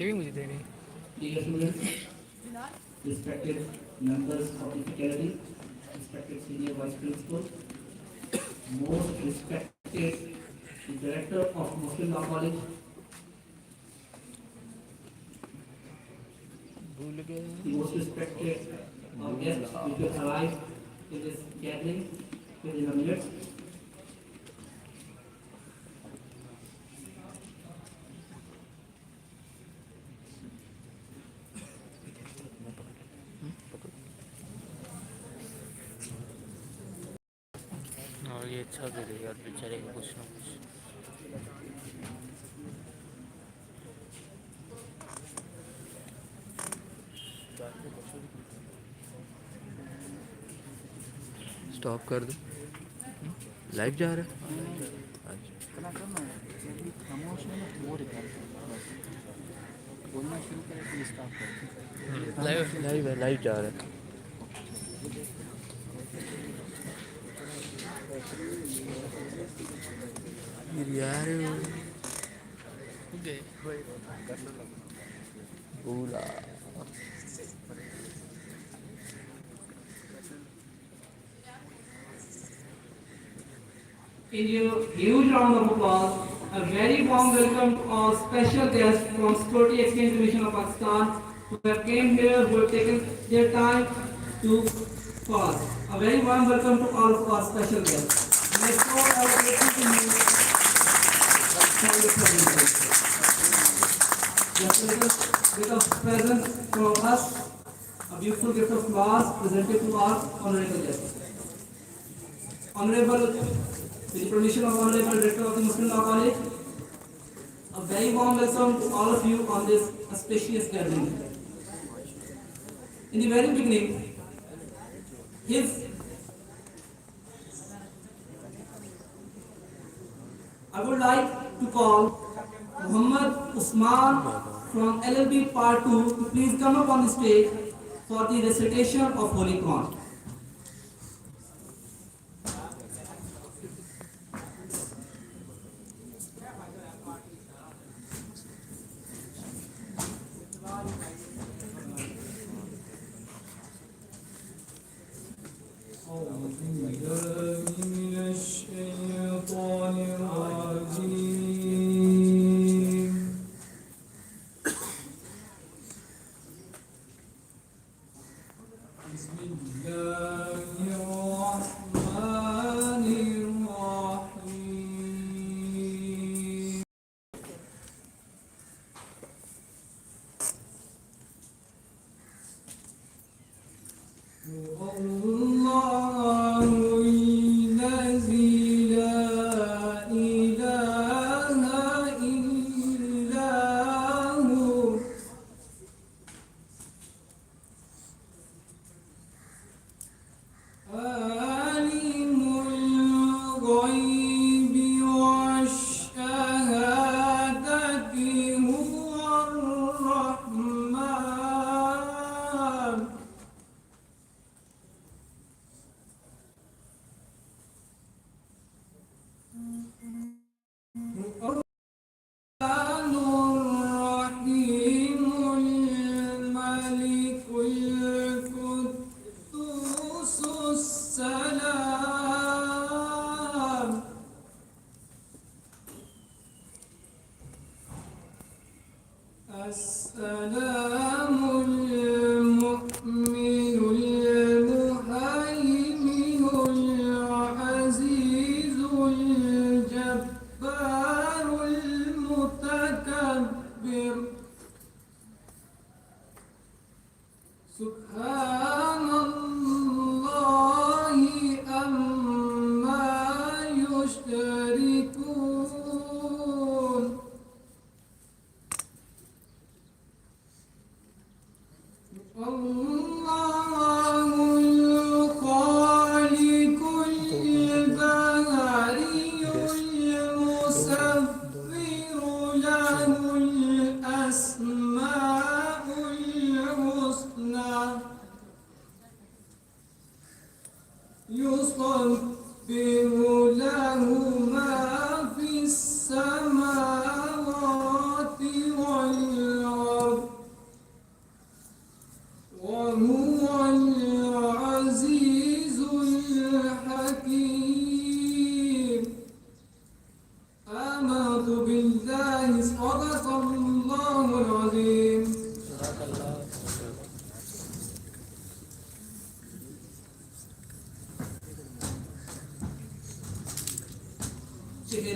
Dear students, respected members of the faculty, respected senior vice principal, most respected the director of Muslim Law College, the most respected guests which will arrive in this gathering within a minute. और ये अच्छा करेगा बेचारे को कुछ ना कुछ। Stop कर दो, लाइव जा रहा है। इतना करना प्रमोशन वो रिकॉर्ड बोलना शुरू करें तो स्टॉप कर लाइव है, लाइव जा रहा है। यार पूरा In your huge round of applause, a very warm welcome to our special guests from Security Exchange Commission of Pakistan who have came here, who have taken their time to pause. A very warm welcome to all of our special guests. May all our gratitude to you for your presence. Just a bit of presents from us, a beautiful gift of flowers presented to our honorable guests. Honorable, with the permission of Honorable Director of the Muslim Law College, a very warm welcome to all of you on this auspicious gathering. In the very beginning, I would like to call Muhammad Usman from LLB Part 2 to please come up on the stage for the recitation of Holy Quran.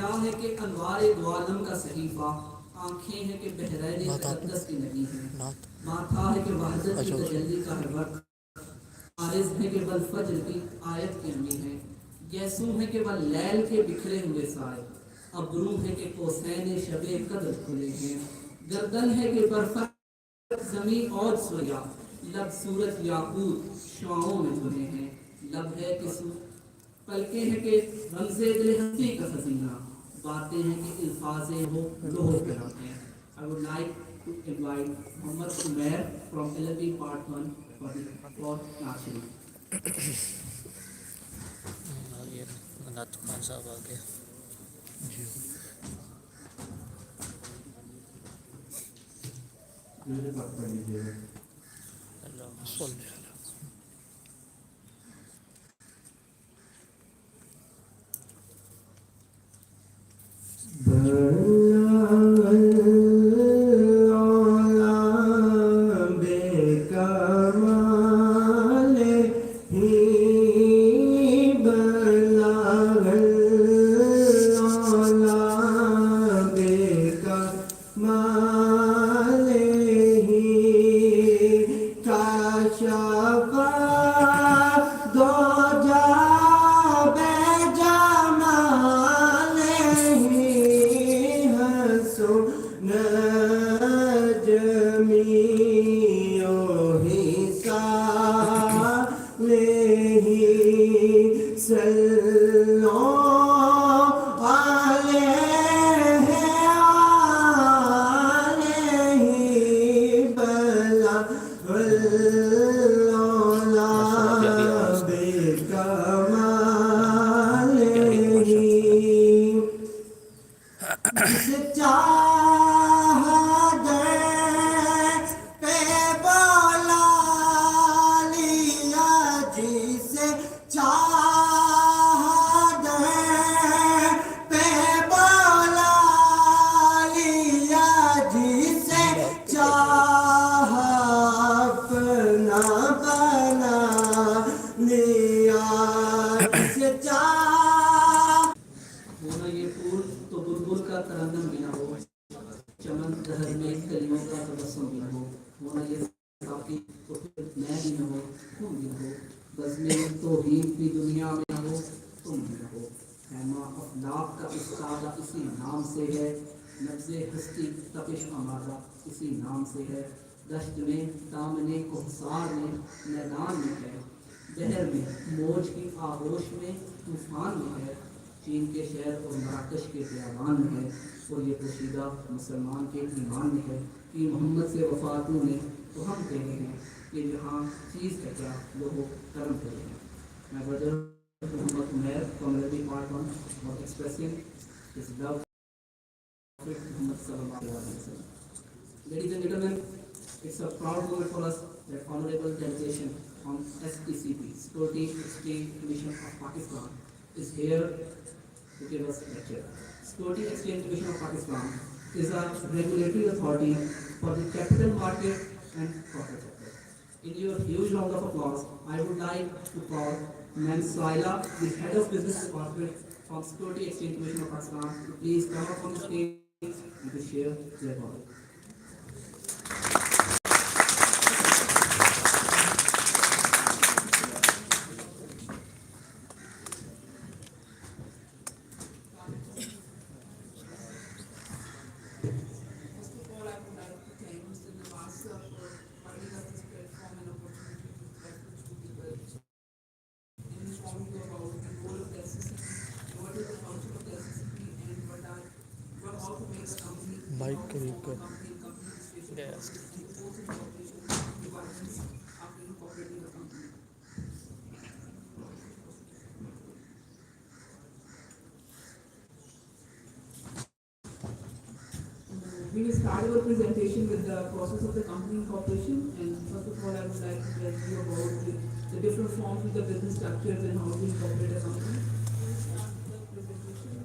हया है कि अनवार दुआलम का सहीफा, आंखें हैं कि बहरैन तकद्दस की नदी है, माथा है कि वहदत की तजल्ली का है वक्त, आरिज़ है कि बल फज्र की आयत की अमी है, गैसू है कि बल लैल के बिखरे हुए साए, अबरू है कि कोसैन शबे कद्र खुले हैं, गर्दन है कि बर्फत जमी और सोया, लब सूरत याकूत शुआओं में धुले हैं, लब है कि पलके हैं कि रमज़े दिल हस्ती का खजीना, बातें हैं कि अल्फाज़े हो लोह पे होते हैं. I would like to invite Muhammad Umair from LLB Part 1 for Nashri. ये नात खान साहब आ गए. जी अल्लाह सॉल्व माशाल्लाह प्यारी आवाज़ है. प्यारी माशाल्लाह. जिस चाह दे पे बोला लिया, जिसे चाह दे पे बोला लिया, जिसे चाह अपना बना लिया, जिसे चाह होना ये फूल तो बुलबुल का तरन्नुम भी ना हो, चमन दहर में कलियों का तबस्सुम भी ना हो, होना ये साकी तो फिर मैं भी ना हो, तुम भी ना हो, बज़्मे तौहीद भी दुनिया में ना हो, तुम भी ना हो, हैमा अफलाक का इस्तादा इसी नाम से है, नब्ज़े हस्ती तपिश अमारा इसी नाम से है, दश्त में दामने कोहसार में मैदान में है, बहर में मौज की आगोश में तूफान में है, चीन के शहर और मराकश के बियाबान में है, और ये पोशीदा मुसलमान के ईमान में है कि मोहम्मद से वफातों ने तो हम कहते हैं कि जहाँ चीज़ का क्या लोग कर्म कहते हैं. मैं brother Mohammed Umair from Rabi part 1 for expressing his love with Muhammad sallallahu alaihi wasallam. Ladies and gentlemen, it's a proud moment for us that honorable delegation from SPCP, Security Exchange Commission of Pakistan, is here to give us a lecture. Security Exchange Commission of Pakistan is a regulatory authority for the capital market and corporate sector. In your huge round of applause, I would like to call Ms. Saila, the Head of Business Department from Security Exchange Commission of Pakistan, to please come up on the stage and to share their knowledge. First of all, I would like to thank Mr. Nawaz sir for providing us this platform and opportunity to reference to people in informing you about the role of the SCCP, what is the function of the SCCP, and what how to make a company, bike how to करीब form a कर company, company registration Yes. process, and post incorporation requirements after incorporating the company. We will start our presentation with the process of the company incorporation, and first of all, I would like to tell you about the different forms of the business structures and how to incorporate a company. We will start the presentation.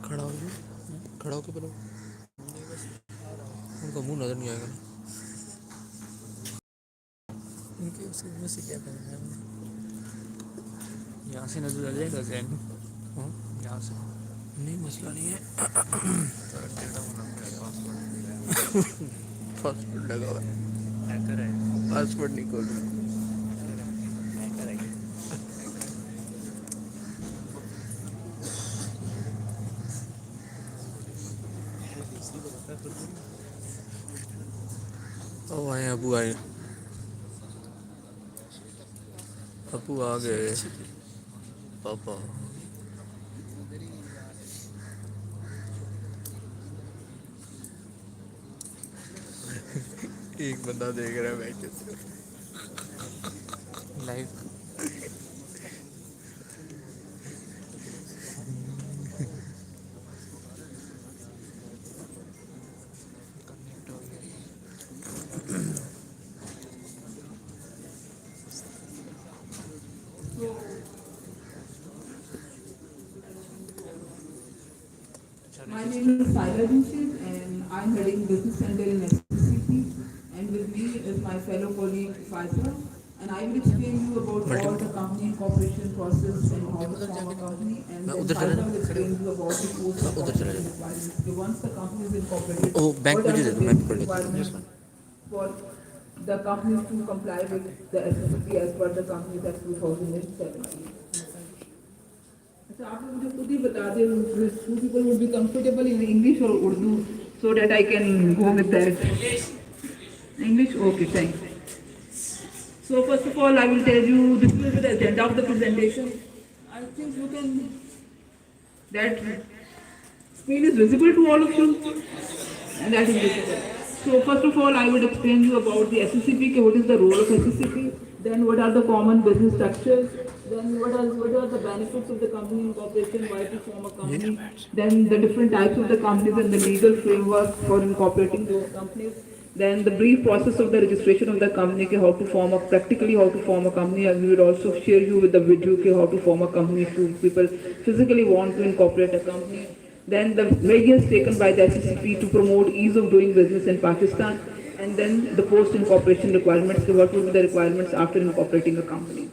खड़ा हो जाओ खड़ा होकर बोलो उनका मुंह नजर नहीं आएगा ना उनके उसके मुंह से क्या करना है यहाँ से नजर आ जाएगा जैन। यहाँ से नहीं मसला नहीं है। पासवर्ड लगा हुआ है, हैकर है। पासवर्ड नहीं खोल रहा। हैकर है। ओ आए अबू आए, अबू आ गए पापा। एक बंदा देख रहा है मैं कैसे लाइव कनेक्ट हो गया। My name is Saira Joshi and I'm heading Business Center in SCP, and with me is my fellow colleague Faisal, and I will explain you about all the company incorporation process and how to form a company, and then Faisal will explain you about the post incorporation requirements. So once the company is incorporated, ओ bank what are मुझे the दे दो, मैं basic पकड़ लेता हूँ। requirements for the companies to comply with the SCP as per the Companies Act 2007. अच्छा आप लोग मुझे खुद ही बता दें who people would be comfortable in English or Urdu so that I can go with that. English? Okay, thanks. So first of all I will tell you this will be the agenda of the presentation. I think you can, that screen is visible to all of you and that is visible. So first of all I would explain you about the SCCP, what is the role of SCCP, then what are the common business structures, then what are the benefits of the company incorporation, why to form a company, then the different types of the companies and the legal framework for incorporating those companies, then the brief process of the registration of the company, how to form a, practically how to form a company, and we will also share you with the video how to form a company if you people physically want to incorporate a company. Then the measures taken by the SCCP to promote ease of doing business in Pakistan, and then the post-incorporation requirements, what would be the requirements after incorporating a company.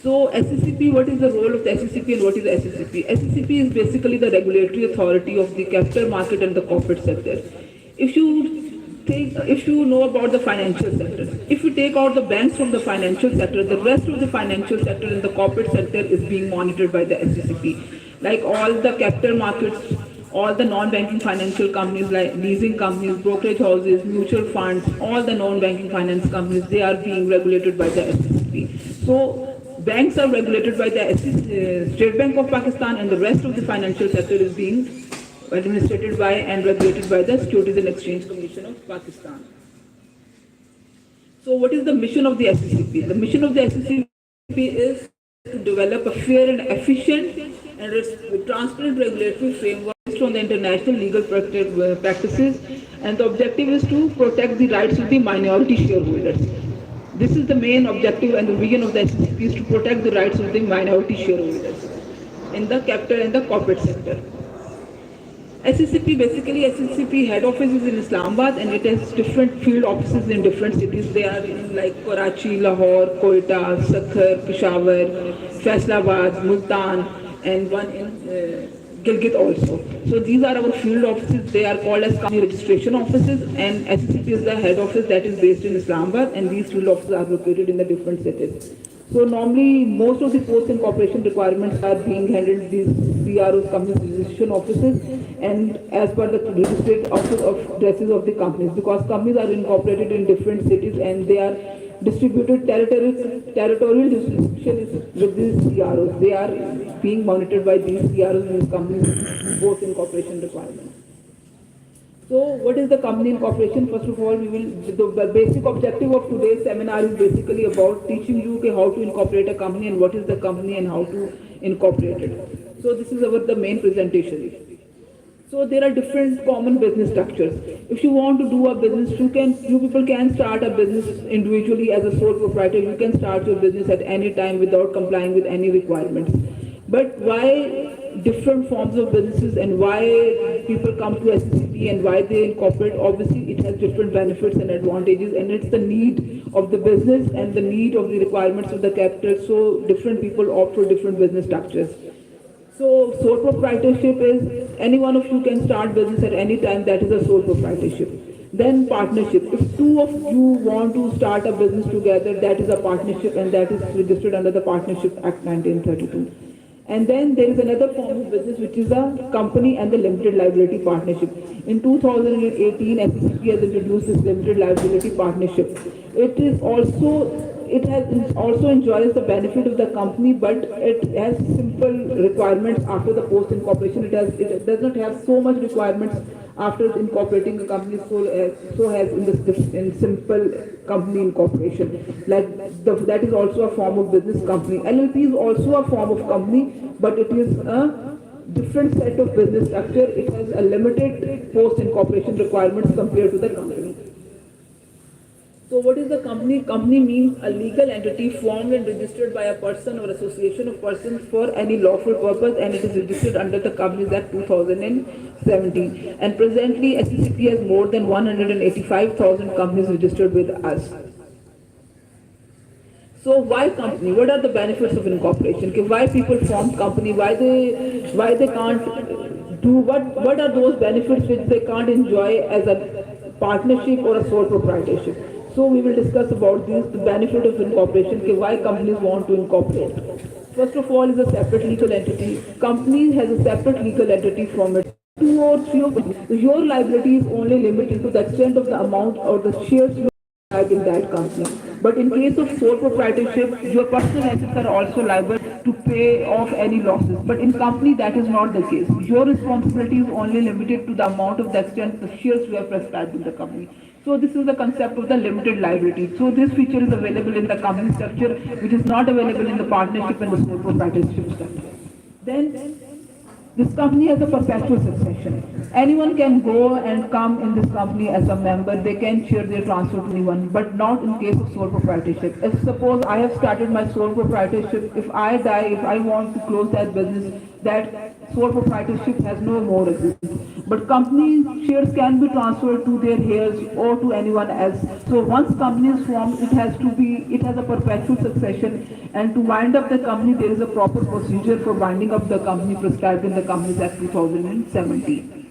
So SCCP, what is the role of the SCCP and what is the SCCP? SCCP is basically the regulatory authority of the capital market and the corporate sector. If you know about the financial sector, if you take out the banks from the financial sector, the rest of the financial sector and the corporate sector is being monitored by the SCCP. Like all the capital markets, all the non-banking financial companies like leasing companies, brokerage houses, mutual funds, all the non-banking finance companies, they are being regulated by the SCCP. So banks are regulated by the State Bank of Pakistan, and the rest of the financial sector is being administered by and regulated by the Securities and Exchange Commission of Pakistan. So what is the mission of the SCCP? The mission of the SCCP is to develop a fair and efficient and transparent regulatory framework based on the international legal practices, and the objective is to protect the rights of the minority shareholders. This is the main objective and the vision of the SCCP is to protect the rights of the minority shareholders in the capital and the corporate sector. SCCP, basically SCCP head office is in Islamabad, and it has different field offices in different cities. They are in like Karachi, Lahore, Quetta, Sakhar, Peshawar, Faisalabad, Multan, and one in Gilgit also. So these are our field offices. They are called as company registration offices, and SCCP is the head office that is based in Islamabad, and these field offices are located in the different cities. So normally most of the post-incorporation requirements are being handled these CROs, company registration offices, and as per the registered office of addresses of the companies, because companies are incorporated in different cities and they are distributed territorial distribution is with these CROs. They are being monitored by these CROs and these companies post-incorporation requirements. So what is the company incorporation? First of all, the basic objective of today's seminar is basically about teaching you how to incorporate a company and what is the company and how to incorporate it. So this is the main presentation. So there are different common business structures. If you want to do a business, you people can start a business individually as a sole proprietor. You can start your business at any time without complying with any requirements. But why different forms of businesses and why people come to SCCP and why they incorporate? Obviously, it has different benefits and advantages, and it's the need of the business and the need of the requirements of the capital. So different people opt for different business structures. So sole proprietorship is any one of you can start business at any time. That is a sole proprietorship. Then partnership. If two of you want to start a business together, that is a partnership, and that is registered under the Partnership Act 1932. And then there is another form of business which is a company and the limited liability partnership. In 2018, SECP has introduced this limited liability partnership. It also enjoys the benefit of the company, but it has simple requirements after the post incorporation. It does not have so much requirements after incorporating a company, so has in simple company incorporation. That is also a form of business company. LLP is also a form of company, but it is a different set of business structure. It has a limited post incorporation requirements compared to the company. So what is the company? Company means a legal entity formed and registered by a person or association of persons for any lawful purpose, and it is registered under the Companies Act 2017. And presently, SECP has more than 185,000 companies registered with us. So why company? What are the benefits of incorporation? Why people form company? Why they can't do what are those benefits which they can't enjoy as a partnership or a sole proprietorship? So we will discuss about this, the benefit of incorporation, why companies want to incorporate. First of all, is a separate legal entity. Company has a separate legal entity from it. Two or three of your liability is only limited to the extent of the amount or the shares you have in that company. But in case of sole proprietorship, your personal assets are also liable to pay off any losses. But in company, that is not the case. Your responsibility is only limited to the amount of the extent the shares you have prescribed in the company. So this is the concept of the limited liability. So this feature is available in the company structure, which is not available in the partnership and the sole proprietorship structure. Then this company has a perpetual succession. Anyone can go and come in this company as a member. They can share their transfer to anyone, but not in case of sole proprietorship. If suppose I have started my sole proprietorship, if I die, if I want to close that business, that sole proprietorship has no more existence. But company shares can be transferred to their heirs or to anyone else. So once company is formed, it has a perpetual succession, and to wind up the company, there is a proper procedure for winding up the company prescribed in the Companies Act 2017.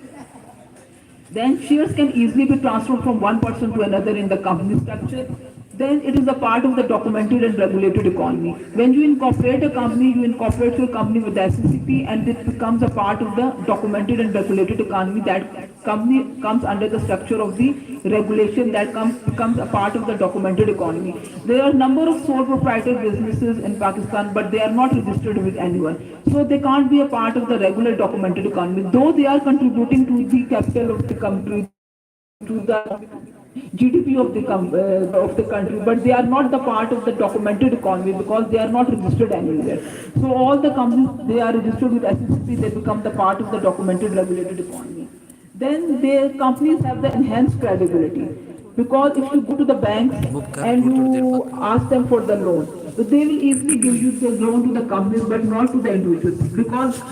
Then shares can easily be transferred from one person to another in the company structure. Then it is a part of the documented and regulated economy. When you incorporate a company, you incorporate your company with the SCCP, and it becomes a part of the documented and regulated economy. That company comes under the structure of the regulation that becomes a part of the documented economy. There are a number of sole proprietor businesses in Pakistan, but they are not registered with anyone. So they can't be a part of the regular documented economy, though they are contributing to the capital of the country, to the GDP of the country, but they are not the part of the documented economy because they are not registered anywhere. So all the companies, they are registered with SECP, they become the part of the documented regulated economy. Then their companies have the enhanced credibility, because if you go to the banks and you ask them for the loan, so they will easily give you the loan to the companies but not to the individuals, because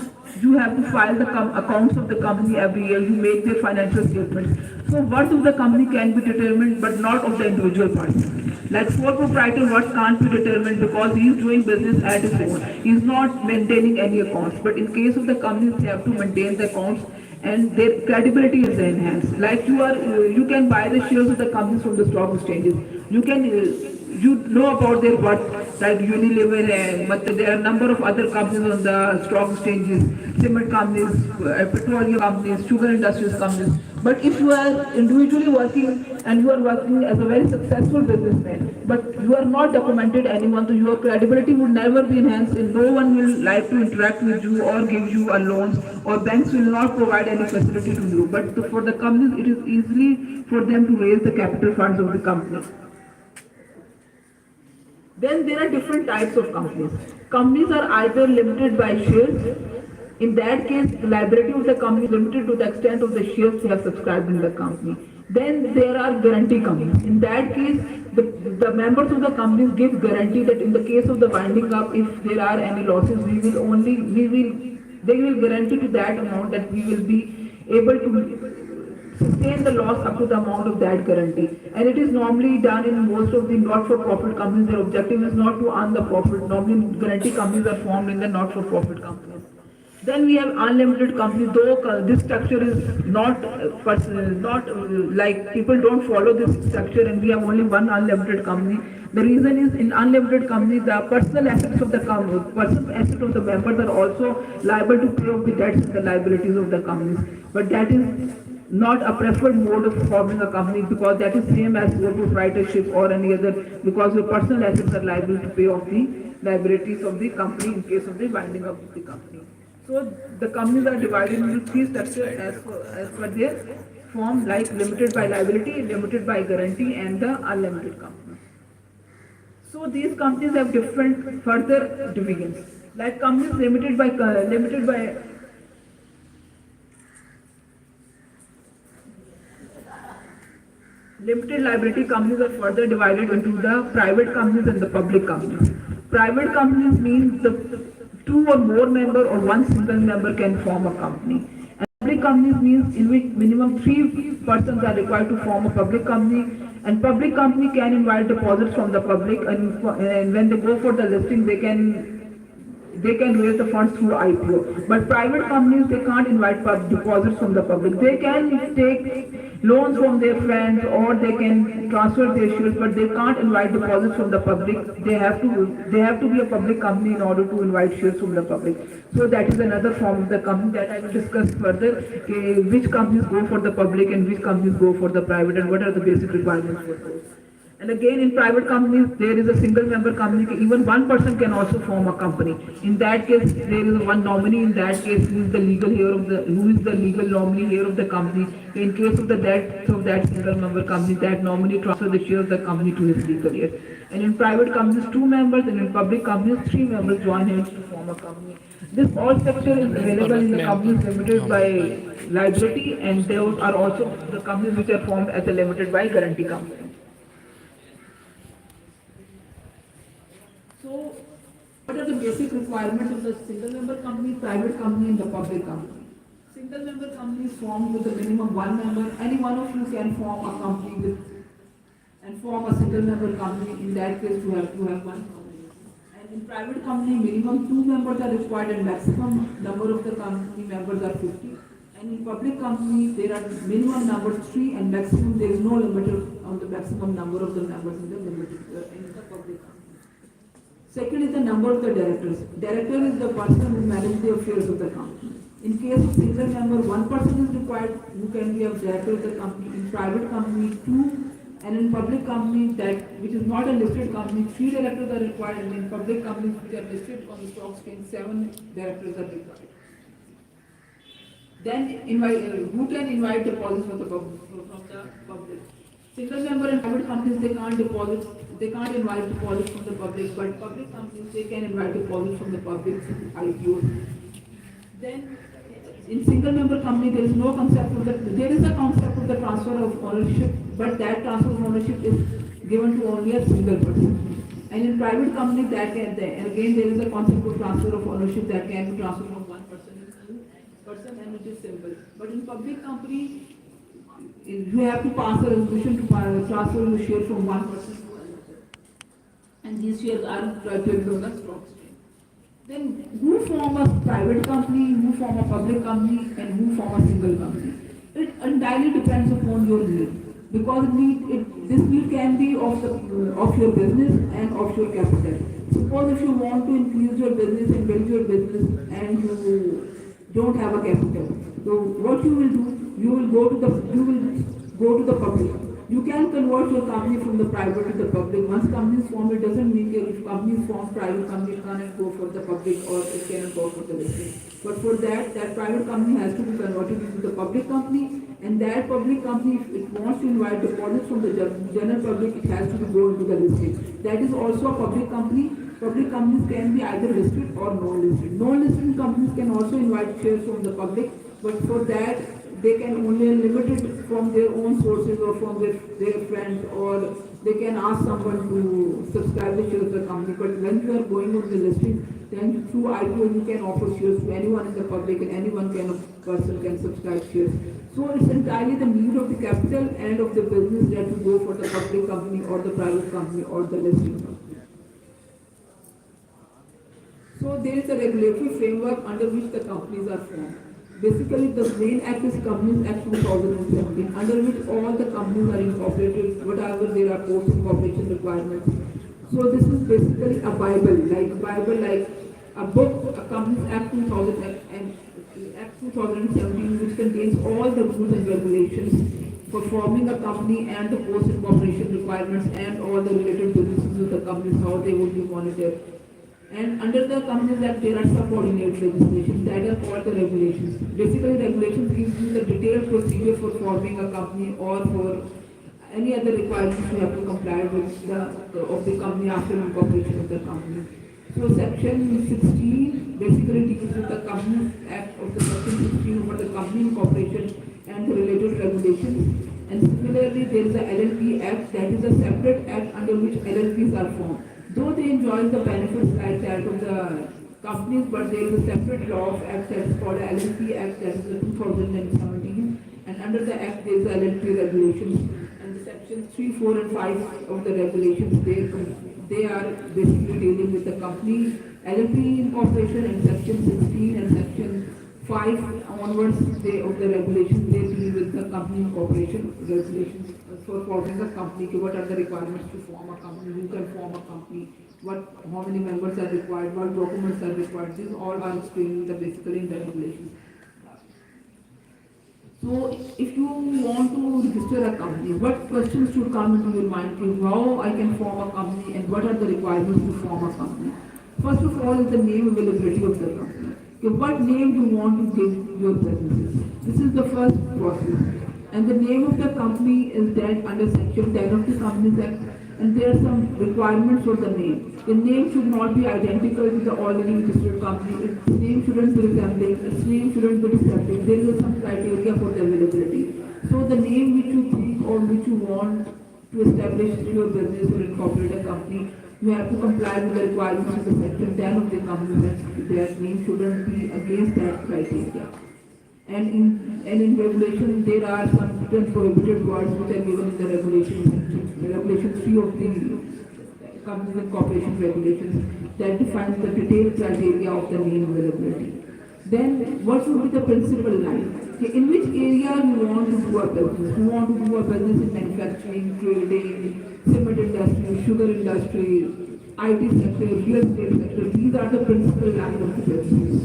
you have to file the accounts of the company every year, you make their financial statements. So worth of the company can be determined but not of the individual person. Like sole proprietor, worth can't be determined because he is doing business at his own. He is not maintaining any accounts. But in case of the companies, they have to maintain the accounts and their credibility is enhanced. Like you can buy the shares of the companies from the stock exchanges. You know about their worth, like Unilever, but there are a number of other companies on the stock exchanges, cement companies, petroleum companies, sugar industries companies. But if you are individually working and you are working as a very successful businessman, but you are not documented anyone, so your credibility would never be enhanced, and no one will like to interact with you or give you a loans, or banks will not provide any facility to you. But for the companies, it is easily for them to raise the capital funds of the company. Then there are different types of companies. Companies are either limited by shares. In that case, the liability of the company is limited to the extent of the shares they have subscribed in the company. Then there are guarantee companies. In that case, the members of the companies give guarantee that in the case of the winding up, if there are any losses, they will guarantee to that amount that we will be able to sustain the loss up to the amount of that guarantee. And it is normally done in most of the not-for-profit companies. Their objective is not to earn the profit. Normally, guarantee companies are formed in the not-for-profit companies. Then we have unlimited companies, though this structure is not like people don't follow this structure and we have only one unlimited company. The reason is in unlimited company, the personal assets of the company, personal assets of the members are also liable to pay off the debts and the liabilities of the companies. But that is not a preferred mode of forming a company because that is same as your proprietorship or any other because your personal assets are liable to pay off the liabilities of the company in case of the winding up of the company. So the companies are divided into three structures as per their form like limited by liability, limited by guarantee and the unlimited company. So these companies have different further divisions like companies limited liability companies are further divided into the private companies and the public companies. Private companies means the two or more member or one single member can form a company. And public companies means in which minimum three persons are required to form a public company. And public company can invite deposits from the public and when they go for the listing they can raise the funds through IPO. But private companies, they can't invite deposits from the public. They can take loans from their friends or they can transfer their shares, but they can't invite deposits from the public. They have to be a public company in order to invite shares from the public. So that is another form of the company that I will discuss further. Which companies go for the public and which companies go for the private and what are the basic requirements for those. And again, in private companies, there is a single member company. Even one person can also form a company. In that case, there is one nominee. In that case, who is the legal nominee here of the company. In case of the death of that single member company, that nominee transfers the shares of the company to his legal heir. And in private companies, two members, and in public companies, three members join hands to form a company. This all structure is available in the companies limited by liability, and those are also the companies which are formed as a limited by guarantee company. So, what are the basic requirements of the single member company, private company, and the public company? Single member company is formed with a minimum one member. Any one of you can form a company with and form a single member company. In that case, you have to have one company. And in private company, minimum two members are required, and maximum number of the company members are 50. And in public company, there are minimum number 3, and maximum there is no limit on the maximum number of the members in the public company. Second is the number of the directors. Director is the person who manages the affairs of the company. In case of single member, one person is required who can be a director of the company. In private company, two, and in public company which is not a listed company, 3 directors are required, and in public companies which are listed on the stock exchange, 7 directors are required. Then who can invite deposits from the public? Single member and private companies, they can't invite deposits from the public, but public companies, they can invite deposits from the public IPOs. Then in single member company, there is a concept of the transfer of ownership, but that transfer of ownership is given to only a single person. And in private company, again there is a concept of transfer of ownership that can be transferred from one person to another person, and it is simple. But in public company, you have to pass a resolution to transfer the share from one person to another. And these shares are traded on the stock exchange. Then who form a private company, who form a public company, and who form a single company? It entirely depends upon your need. Because this need can be of your business and of your capital. Suppose if you want to increase your business and build your business and you don't have a capital, so what you will do? You will go to the public. You can convert your company from the private to the public. Once company is formed, it doesn't mean that if company is formed, private company cannot go for the public or it cannot go for the listing. But for that private company has to be converted into the public company, and that public company, if it wants to invite deposits from the general public, it has to go into the listing. That is also a public company. Public companies can be either listed or non-listed. Non-listed companies can also invite shares from the public, but for that they can only limit it from their own sources or from their friends, or they can ask someone to subscribe the shares of the company. But when you are going on the listing, then through IPO you can offer shares to anyone in the public, and anyone can person can subscribe shares. So it's entirely the need of the capital and of the business that you go for the public company or the private company or the listing company. So there is a regulatory framework under which the companies are formed. Basically, the main act is Companies Act 2017, under which all the companies are incorporated, whatever there are post-incorporation requirements. So this is basically a Bible, like a book, a Companies Act 2000 and Act 2017, which contains all the rules and regulations for forming a company and the post-incorporation requirements and all the related businesses of the companies, how they would be monitored. And under the Companies Act, there are subordinate legislation that are called the regulations. Basically, regulations gives you the detailed procedure for forming a company or for any other requirements you have to comply with of the company after incorporation of the company. So Section 16 basically deals with the Companies Act of the Section 16 for the company incorporation and the related regulations. And similarly, there is the LLP Act, that is a separate act under which LLPs are formed. Though they enjoy the benefits like that of the companies, but there is a separate law of act that is called LLP Act, that is the 2017, and under the act there is the LLP regulations, and the sections 3, 4 and 5 of the regulations, they are basically dealing with the company LLP incorporation, and section 16 and section 5 onwards of the regulations, they deal with the company incorporation regulations for forming a company. What are the requirements to form a company? Who can form a company? How many members are required? What documents are required? These all are explained basically in the regulations. So, if you want to register a company, what questions should come into your mind? How I can form a company and what are the requirements to form a company? First of all is the name availability of the company. Okay, what name do you want to give your businesses? This is the first process. And the name of the company is that under section 10 of the Companies Act, and there are some requirements for the name. The name should not be identical with the already registered company. Its name shouldn't be resembling, its name shouldn't be deceptive. There is some criteria for the availability. So the name which you think or which you want to establish your business or incorporate a company, you have to comply with the requirements of the section 10 of the Companies Act. Their name shouldn't be against that criteria. And in regulation, there are some certain prohibited words which are given in the regulation 3 of the Companies and Corporation regulations that defines the detailed criteria of the name availability. Then, what would be the principal line? Okay, in which area you want to do a business? You want to do a business in manufacturing, trading, cement industry, sugar industry, IT sector, real estate sector. These are the principal lines of the business.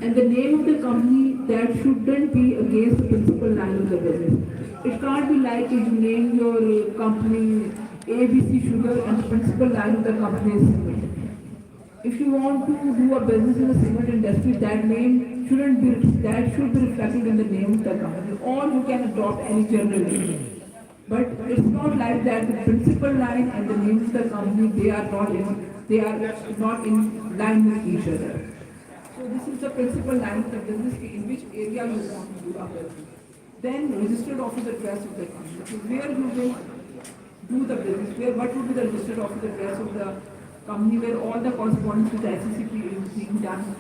And the name of the company that shouldn't be against the principal line of the business. It can't be like if you name your company ABC Sugar and the principal line of the company is cement. If you want to do a business in the cement industry, that name shouldn't be, that should be reflected in the name of the company. Or you can adopt any general name. But it's not like that. The principal line and the name of the company, they are not in line with each other. So this is the principal line of the business in which area you want to do a business. Then registered office address of the company. So where you will do the business, what would be the registered office address of the company where all the correspondence with the SCCP is being done.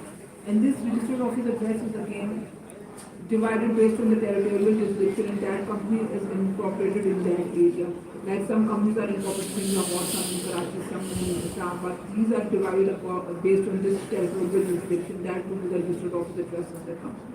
And this registered office address is again divided based on the territorial jurisdiction, and that company is incorporated in that area. Like some companies are incorporated in Lahore, some in Karachi, some in Islamabad. These are divided based on this territorial jurisdiction. That would be the registered office address of the company.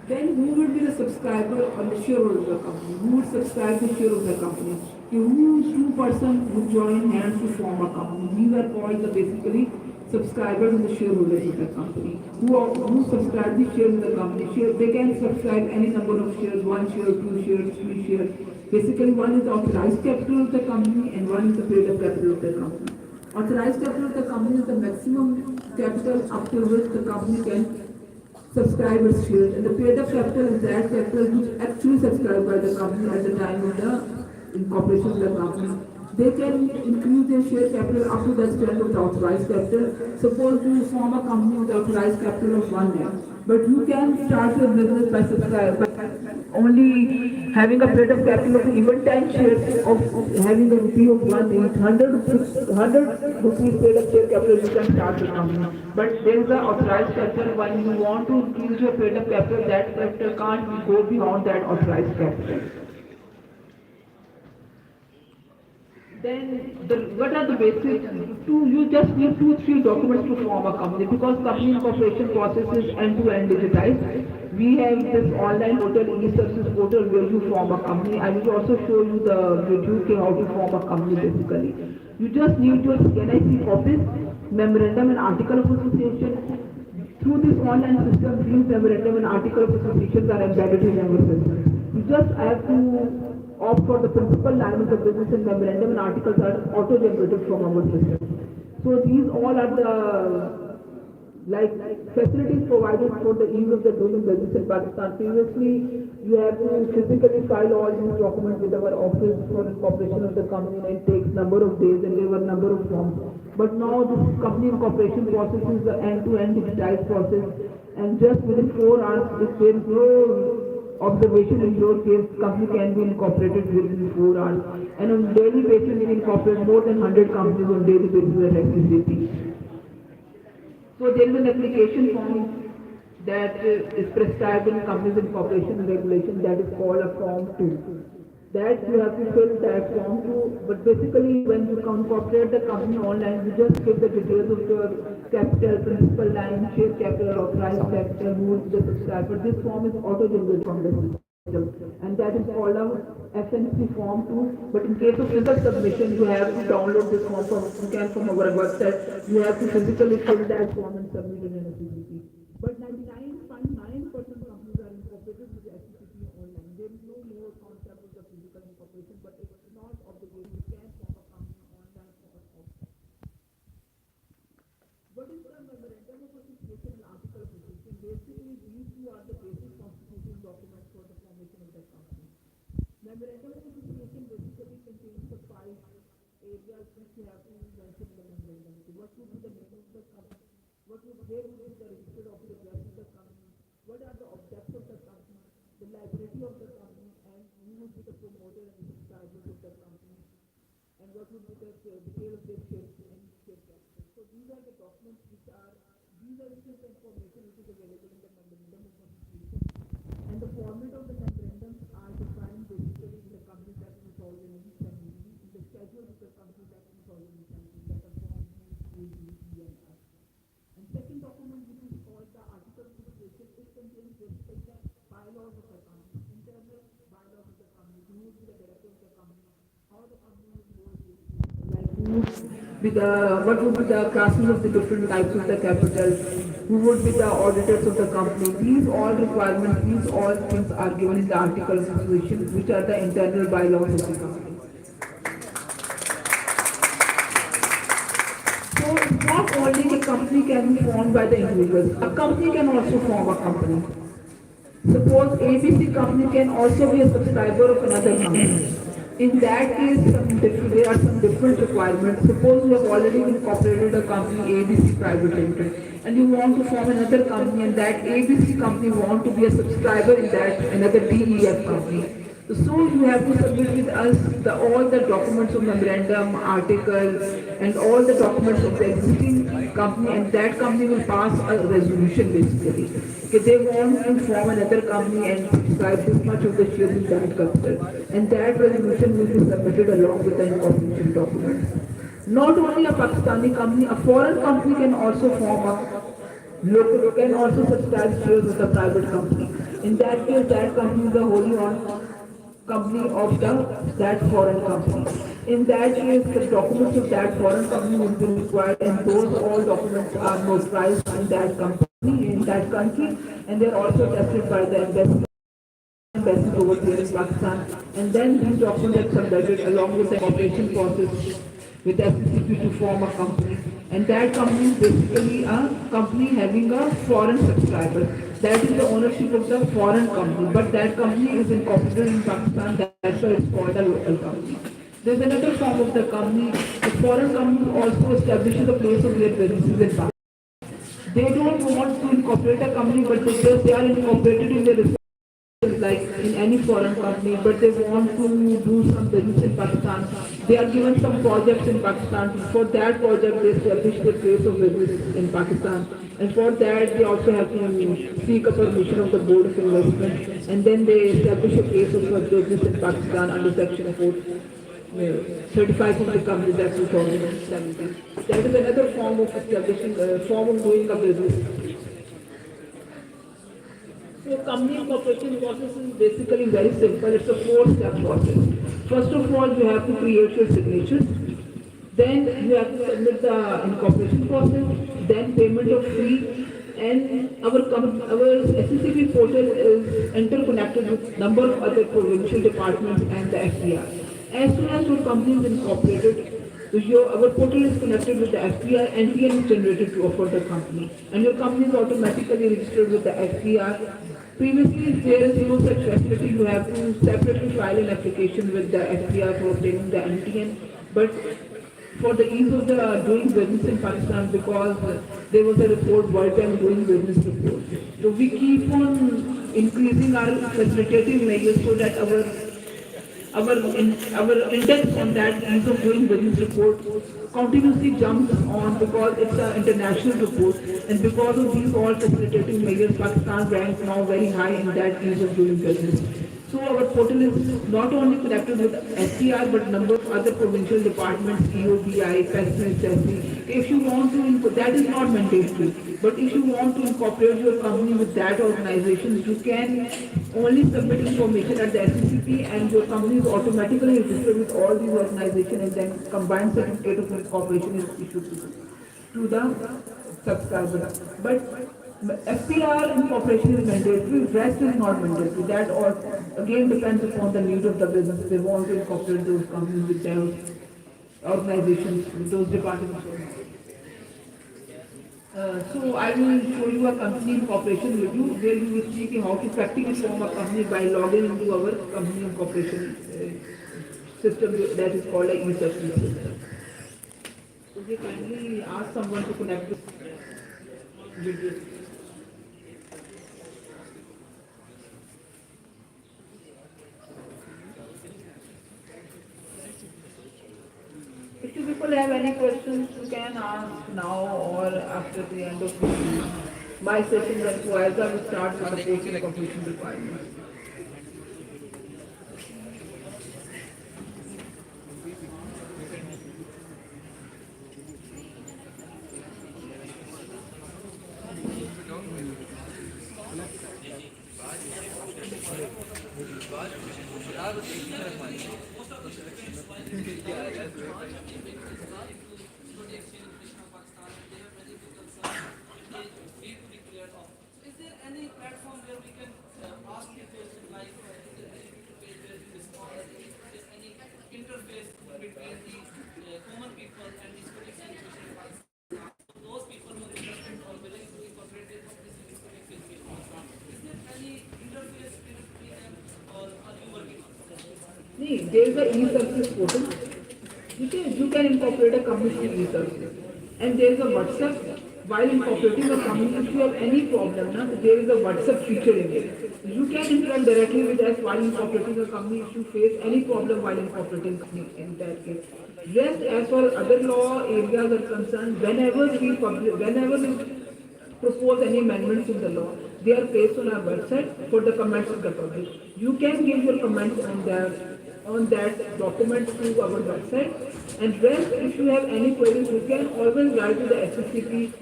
Then who will be the subscriber or the shareholder of the company? Who would subscribe the share of the company? Who two persons would join hands to form a company? These are called the basically subscribers and the shareholders of the company. Who subscribe the shares of the company? They can subscribe any number of shares, 1 share, 2 shares, 3 shares. Basically, one is the authorized capital of the company and one is the paid up capital of the company. Authorized capital of the company is the maximum capital up to which the company can subscribe its shares, and the paid up capital is that capital which actually subscribed by the company at the time of the incorporation of the company. They can increase their share capital up to the extent of the authorized capital. Suppose you form a company with authorized capital of 1 lakh, but you can start your business by only having a paid-up capital of even 10 shares of having a rupee of 1,800 rupees paid-up share capital, you can start the company. But there is an authorized capital. When you want to increase your paid-up capital, that capital can't go beyond that authorized capital. Then what are the basic two? You just need two, three documents to form a company because company incorporation process is end-to-end digitized. We have this online portal, e-services portal where you form a company. I will also show you the video okay, how to form a company basically. You just need your NIC copies, memorandum and article of association. Through this online system, these memorandum and article of associations are embedded in our system. You just have to opt for the principal lines of business and memorandum and articles are auto-generated from our system. So these all are the like facilities provided for the ease of the doing business in Pakistan. Previously, you have to physically file all these documents with our office for incorporation of the company and it takes number of days and there were number of forms. But now this company incorporation process is the end-to-end digitized process and just within 4 hours, if there is no observation in your case, company can be incorporated within 4 hours. And on daily basis, we incorporate more than 100 companies on daily basis at FCCP. So there is an application form that is prescribed in companies incorporation regulation that is called a form 2. That you have to fill that form 2, but basically when you incorporate the company online, you just give the details of your capital, principal line, share capital, authorized capital, who is the subscriber. This form is auto-generated from the system. And that is called a FNC form 2. But in case of physical submission, you have to download this form from our website. You have to physically fill that form and submit it in a PPT. But 99.9% companies are incorporated with the SCCP online. There is no more concept of the physical incorporation, but it's not obligated. You can form a company online or offline. What is the memorandum of association and article of association? Basically, these two are the basic constituting documents for the formation of the company. Memorandum of association basically contains the 5 areas which you have to mention in the memorandum. So what would be the name of the company? Where would be the registered office address of the company? What are the objects of the company? The liability of the company, and who would be the promoter and the subscribers of the company? And what would be the detail of their shares and share capital? So these are the documents which are, these are the information which is available in the memorandum of association. And the format of the memorandums are defined basically in the Companies Act 2017, in the schedule of the Companies Act 2017, that are form B, A, B, E, and F. And second document which is called the Article of Association, it contains basically the bylaws of the company, internal bylaws of the company, who would be the director of the company, how the company would work, like who with the what would be the classes of the different types of the capital, who would be the auditors of the company. These all requirements, these all things are given in the Article of Association, which are the internal bylaws of the company. So it's not only a company can be formed by the individuals, a company can also form a company. Suppose ABC company can also be a subscriber of another company. In that case, there are some different requirements. Suppose you have already incorporated a company ABC Private Limited and you want to form another company and that ABC company want to be a subscriber in that another DEF company. So you have to submit with us all the documents of memorandum, articles, and all the documents of the existing company, and that company will pass a resolution basically. Okay, they want to form another company and subscribe this much of the shares in that capital, and that resolution will be submitted along with the incorporation documents. Not only a Pakistani company, a foreign company can also form a local, can also subscribe shares of the private company. In that case, that company is a wholly owned company of that foreign company. In that case, the documents of that foreign company will be required, and those all documents are notarized in that company, in that country, and they are also tested by the embassy over here in Pakistan. And then these documents are submitted along with the operation process with FCCP to form a company. And that company is basically a company having a foreign subscriber. That is the ownership of the foreign company. But that company is incorporated in Pakistan, that's why it's called a local company. There's another form of the company. The foreign company also establishes a place of their businesses in Pakistan. They don't want to incorporate a company, but because they are incorporated in their like in any foreign company, but they want to do some business in Pakistan. They are given some projects in Pakistan. For that project, they establish their place of business in Pakistan. And for that, they also have to seek a permission of the Board of Investment. And then they establish a place of business in Pakistan under Section 4. 35 of the Companies Act 2017. That is another form of establishing, form of doing a business. So company incorporation process is basically very simple. It's a four-step process. First of all, you have to create your signature. Then you have to submit the incorporation process. Then payment of fee. And our SCCP portal is interconnected with number of other provincial departments and the FDR. As soon as your company is incorporated, our portal is connected with the FPR and TN is generated to offer the company. And your company is automatically registered with the FPR. Previously, there is no such facility. You have to separately file an application with the FPR for obtaining the MTN. But for the ease of the doing business in Pakistan, because there was a report, World Bank doing business report. So we keep on increasing our facilitative measures so that our index on that ease of doing business report continuously jumps on because it's an international report, and because of these all facilitating measures, Pakistan ranks now very high in that ease of doing business. So our portal is not only connected with SCR but number of other provincial departments, EODI, PESMIS, if you want to, that is not mandatory. But if you want to incorporate your company with that organization, you can only submit information at the SCCP and your company is automatically registered with all these organizations, and then combined certificate of incorporation is issued to the subscriber. But FPR incorporation is mandatory, rest is not mandatory. That all again depends upon the need of the business. They want to incorporate those companies with their organizations, with those departments. So I will show you a company incorporation with you, where you will see how to practically form a company by logging into our company incorporation system that is called a e-service system. So we kindly ask someone to connect this video. If you people have any questions, you can ask now or after the end of my session. Then Fuaiza will start with the post completion requirements. Is there any platform where we can ask you questions like is any interface between the common people and the student education in Pakistan? So those people who are interested or willing to incorporate their companies in this education in Pakistan, is there any interface between them or are you working on it? There is a e-services portal. You can incorporate a company through e-services. And there is a WhatsApp. While incorporating a company, if you have any problem, there is a WhatsApp feature in it. You can interact directly with us while incorporating a company if you face any problem while incorporating a company in that case. Just as far as other law areas are concerned, whenever we propose any amendments in the law, they are placed on our website for the comments of the public. You can give your comments on that document through our website. And rest, if you have any queries, you can always write to the SCCP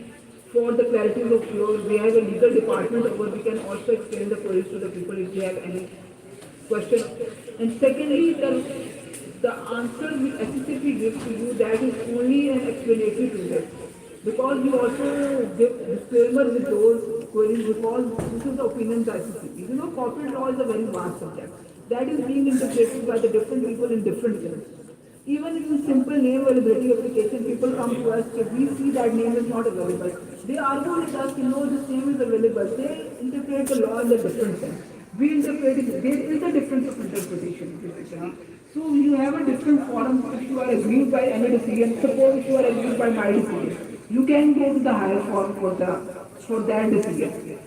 for the clarities of yours. We have a legal department over, we can also explain the queries to the people if they have any question. And secondly, the answer which SCCP gives to you, that is only an explanatory to that. Because you also give disclaimer with those queries, because this is the opinion of SCCP. Corporate law is a very vast subject. That is being interpreted by the different people in different ways. Even in simple name availability application, people come to us, if we see that name is not available. They argue with us, this name is available. They interpret the law in a different sense. We interpret it, there is a difference of interpretation, basically. So you have a different forum if you are aggrieved by any decision. Suppose if you are aggrieved by my decision, you can go to the higher forum for that decision.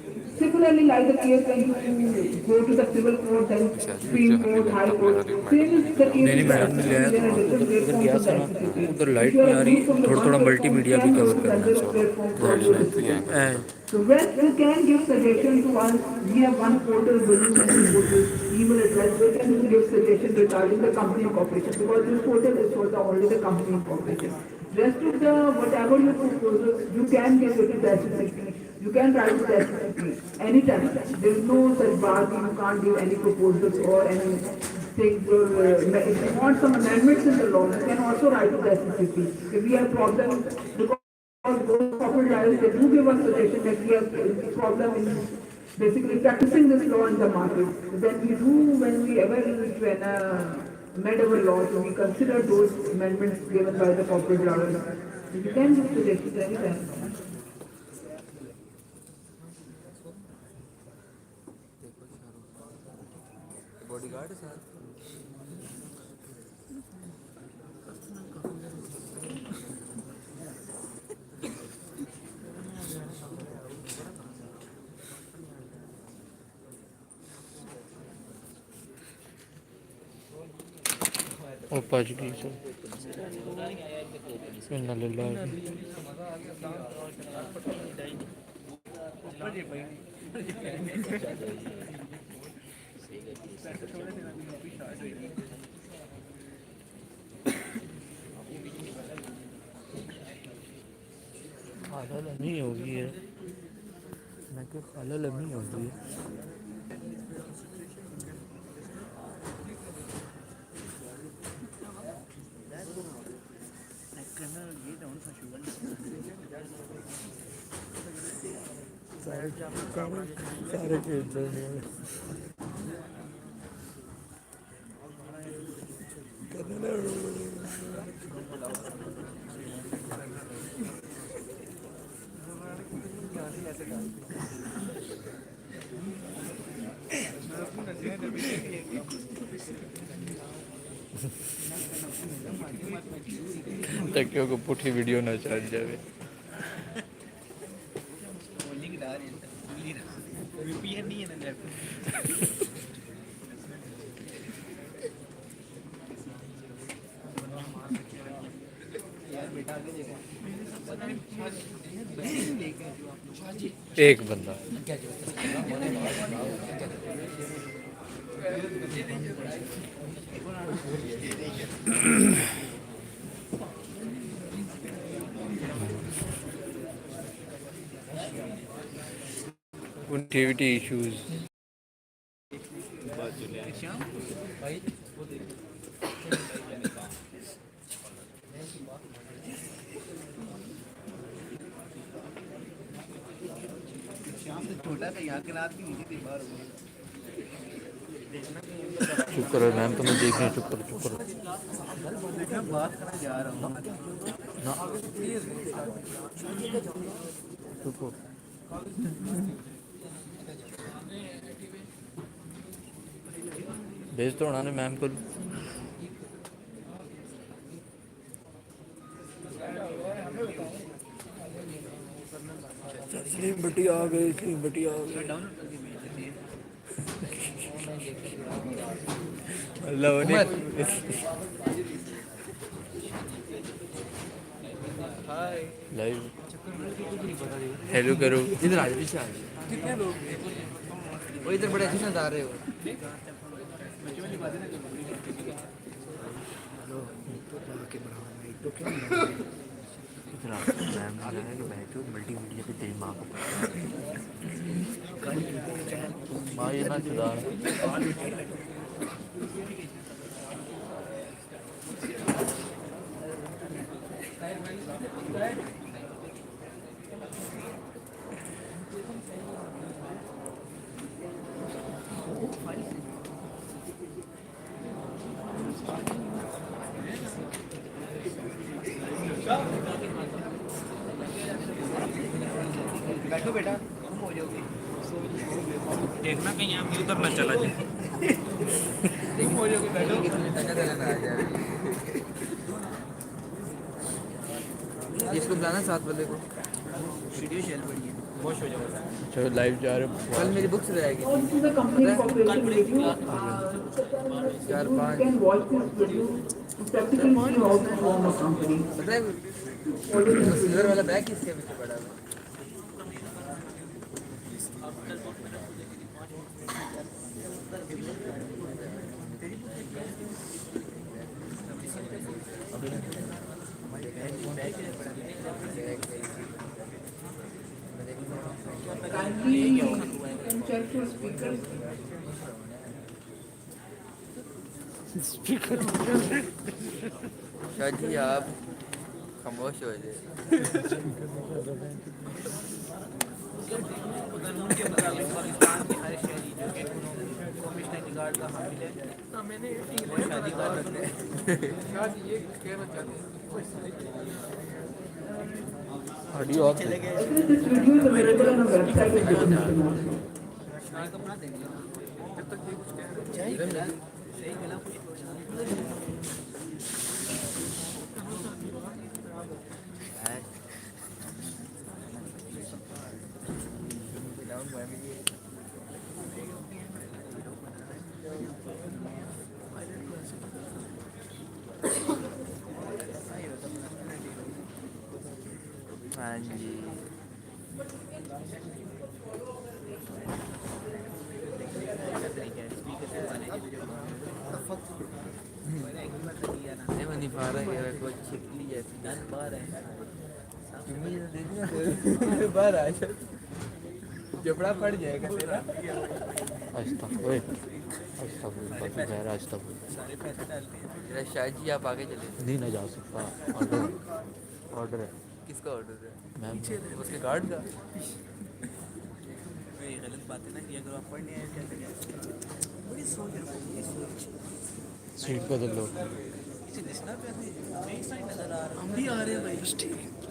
Similarly, like the case when you go to the civil court, then Supreme Court, High Court, same is the case नहीं with the madam ने ले आया SCCP. There are तो different उधर platforms गया on था the ना, SCCP. उधर If लाइट you are नहीं आ रही, removed from the थोड़ा one थोड़ा platform, you मल्टीमीडिया भी can कवर move to करना another platform for है your decision. So when you can give suggestion to us, we have one portal within this email address where can you give suggestion regarding the company incorporation, because this portal is for the only the company incorporation. Rest of the whatever you propose, you can give it to the SCCP. You can write to the SCCP anytime. There is no such bar that you can't give any proposals or any things. Or if you want some amendments in the law, you can also write to the SCCP. If we have problems because those corporate lawyers, they do give us suggestion that we have a problem in basically practicing this law in the market. Then we do, when we ever amend our law, so we consider those amendments given by the corporate lawyers. So you can give suggestions anytime. Bodyguard sir ओ पच गई sir इन्ना ले ला खाला लम्ही होगी है, मैं क्या खाला लम्ही होगी है। सारे खेल रहे हैं तकियों को पुठी वीडियो ना चल जाए। एक बंदा connectivity issues छोटा सा यहाँ के रात भी नीचे थे बाहर चुप करो मैम, तुम्हें देख रहे हैं, चुप करो मैं बात करना जा रहा हूँ ना, चुप हो। भेज तो उन्होंने मैम को। स्लिम बटी आ गई, स्लिम बटी आ गई। अल्लाह लाइव हेलो करो, इधर आ जाओ, पीछे आ जाओ। कितने लोग वो इधर बड़े अच्छे से आ रहे हो। इतना मैम ने कि बैठो मल्टीमीडिया पे तेरी माँ को माँ ये ना सुधार। बैठो बेटा, तुम हो जाओगे। देखना कहीं आप उधर ना चला जाए। तुम हो जाओगे, बैठो। इसको बुलाना 7 बजे को। वीडियो शेयर पड़ी है। चलो लाइव जा रहे कल मेरी बुक्स रहेगी So this is a company incorporation review. चार You पाँच can watch this video to practically see how to form a company. पता है Follow this सिल्वर video. वाला बैग किसके पीछे पड़ा है Kindly you can check your speakers. शायद जी आप खामोश हो जाए कानून के मुताबिक पाकिस्तान के हर शहरी जो कि कमिश्नर की गार्ड का हामिल है वो शादी कर सकते हैं ऑडियो ऑफ चले गए Actually, this video is available on our website of the commission also. अपना देंगे सही गला कुछ हाँ जी नहीं बनी पा रहा है कोई छिपली जैसी बाहर है चुम्मी तो दे दिया बाहर आ जा जबड़ा पड़ जाएगा तेरा सारे पैसे डालते हैं तेरा शायद जी आप आगे चले नहीं ना जा सकता ऑर्डर है किसका ऑर्डर है मैम उसके गार्ड का ये गलत बात है ना कि अगर आप पढ़ने आए क्या करें बड़ी सोच रखो बड़ी सोच सीट बदल लो किसी दिशा पे अपनी नई साइड नजर आ रहा है हम भी आ रहे हैं भाई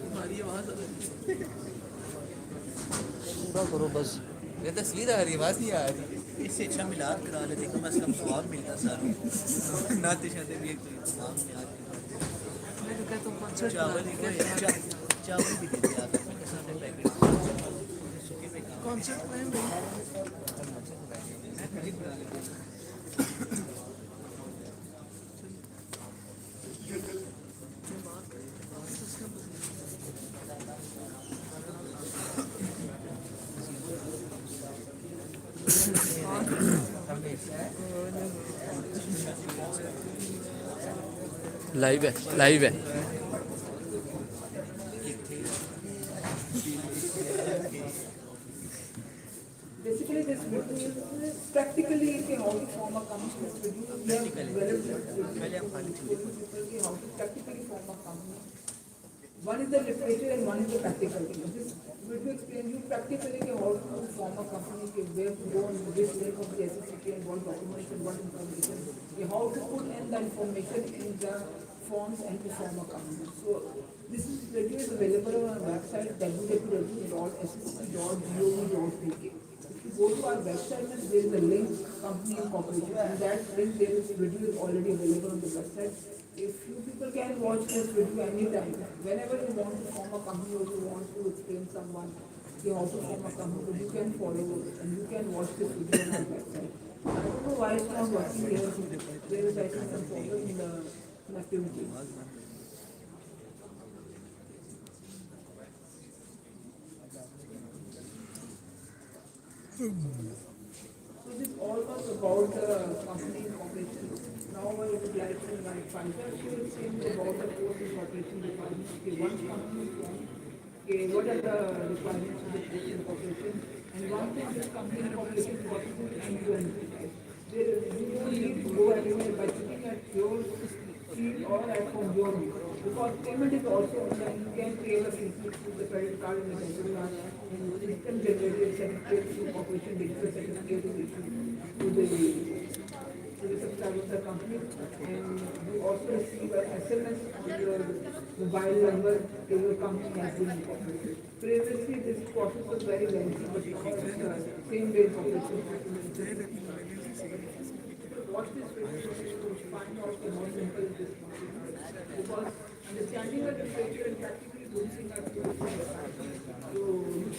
हमारी आवाज आ रही पूरा करो बस ये तस्वीर आ रही है आवाज नहीं आ रही है इससे अच्छा मिलाद करा लेते कम से कम स्वाब मिलता सर नाते शाते भी एक तो स्वाब मिलाद मैं तो कहता हूँ चावल ही चावल भी दे दिया आपने के सामने पैकेट सुखे में कॉन्सर्ट में लाइव है Basically, this video is practically how to form a company. This video we have developed this video for people how to practically form a company. One is the literature and one is the practical thing. This video explains you practically how to form a company, where to go and which link of the SSCP and what documents and what information, how to put in the information in the forms and to form a company. So this video is available on our website www.ssc.gov.uk. If you go to our website, there is a link, company incorporation. In that link, there is video is already available on the website. If you people can watch this video anytime, whenever you want to form a company or you want to explain someone how to form a company, you can follow and you can watch this video on our website. I don't know why it's not working here. There is I think some problem in the connectivity. So this all was about the company incorporation. Now I would like to invite Faisal to explain about the post incorporation requirements. Okay, once company is formed, okay, what are the requirements of the post incorporation? And one thing this company incorporation process is end-to-end. You don't need to go anywhere by sitting at your seat or at home your home. Because payment is also online. You can pay the fees with the credit card and the debit card. And system generated certificate through corporation digital certificate is issued to the subscriber of the company. And you also receive an SMS on your mobile number to your company has been incorporated. Previously this process was very lengthy, but because it's the same way corporation. Watch this video to find out the more simple it is. Because understanding the literature and practically doing things are so you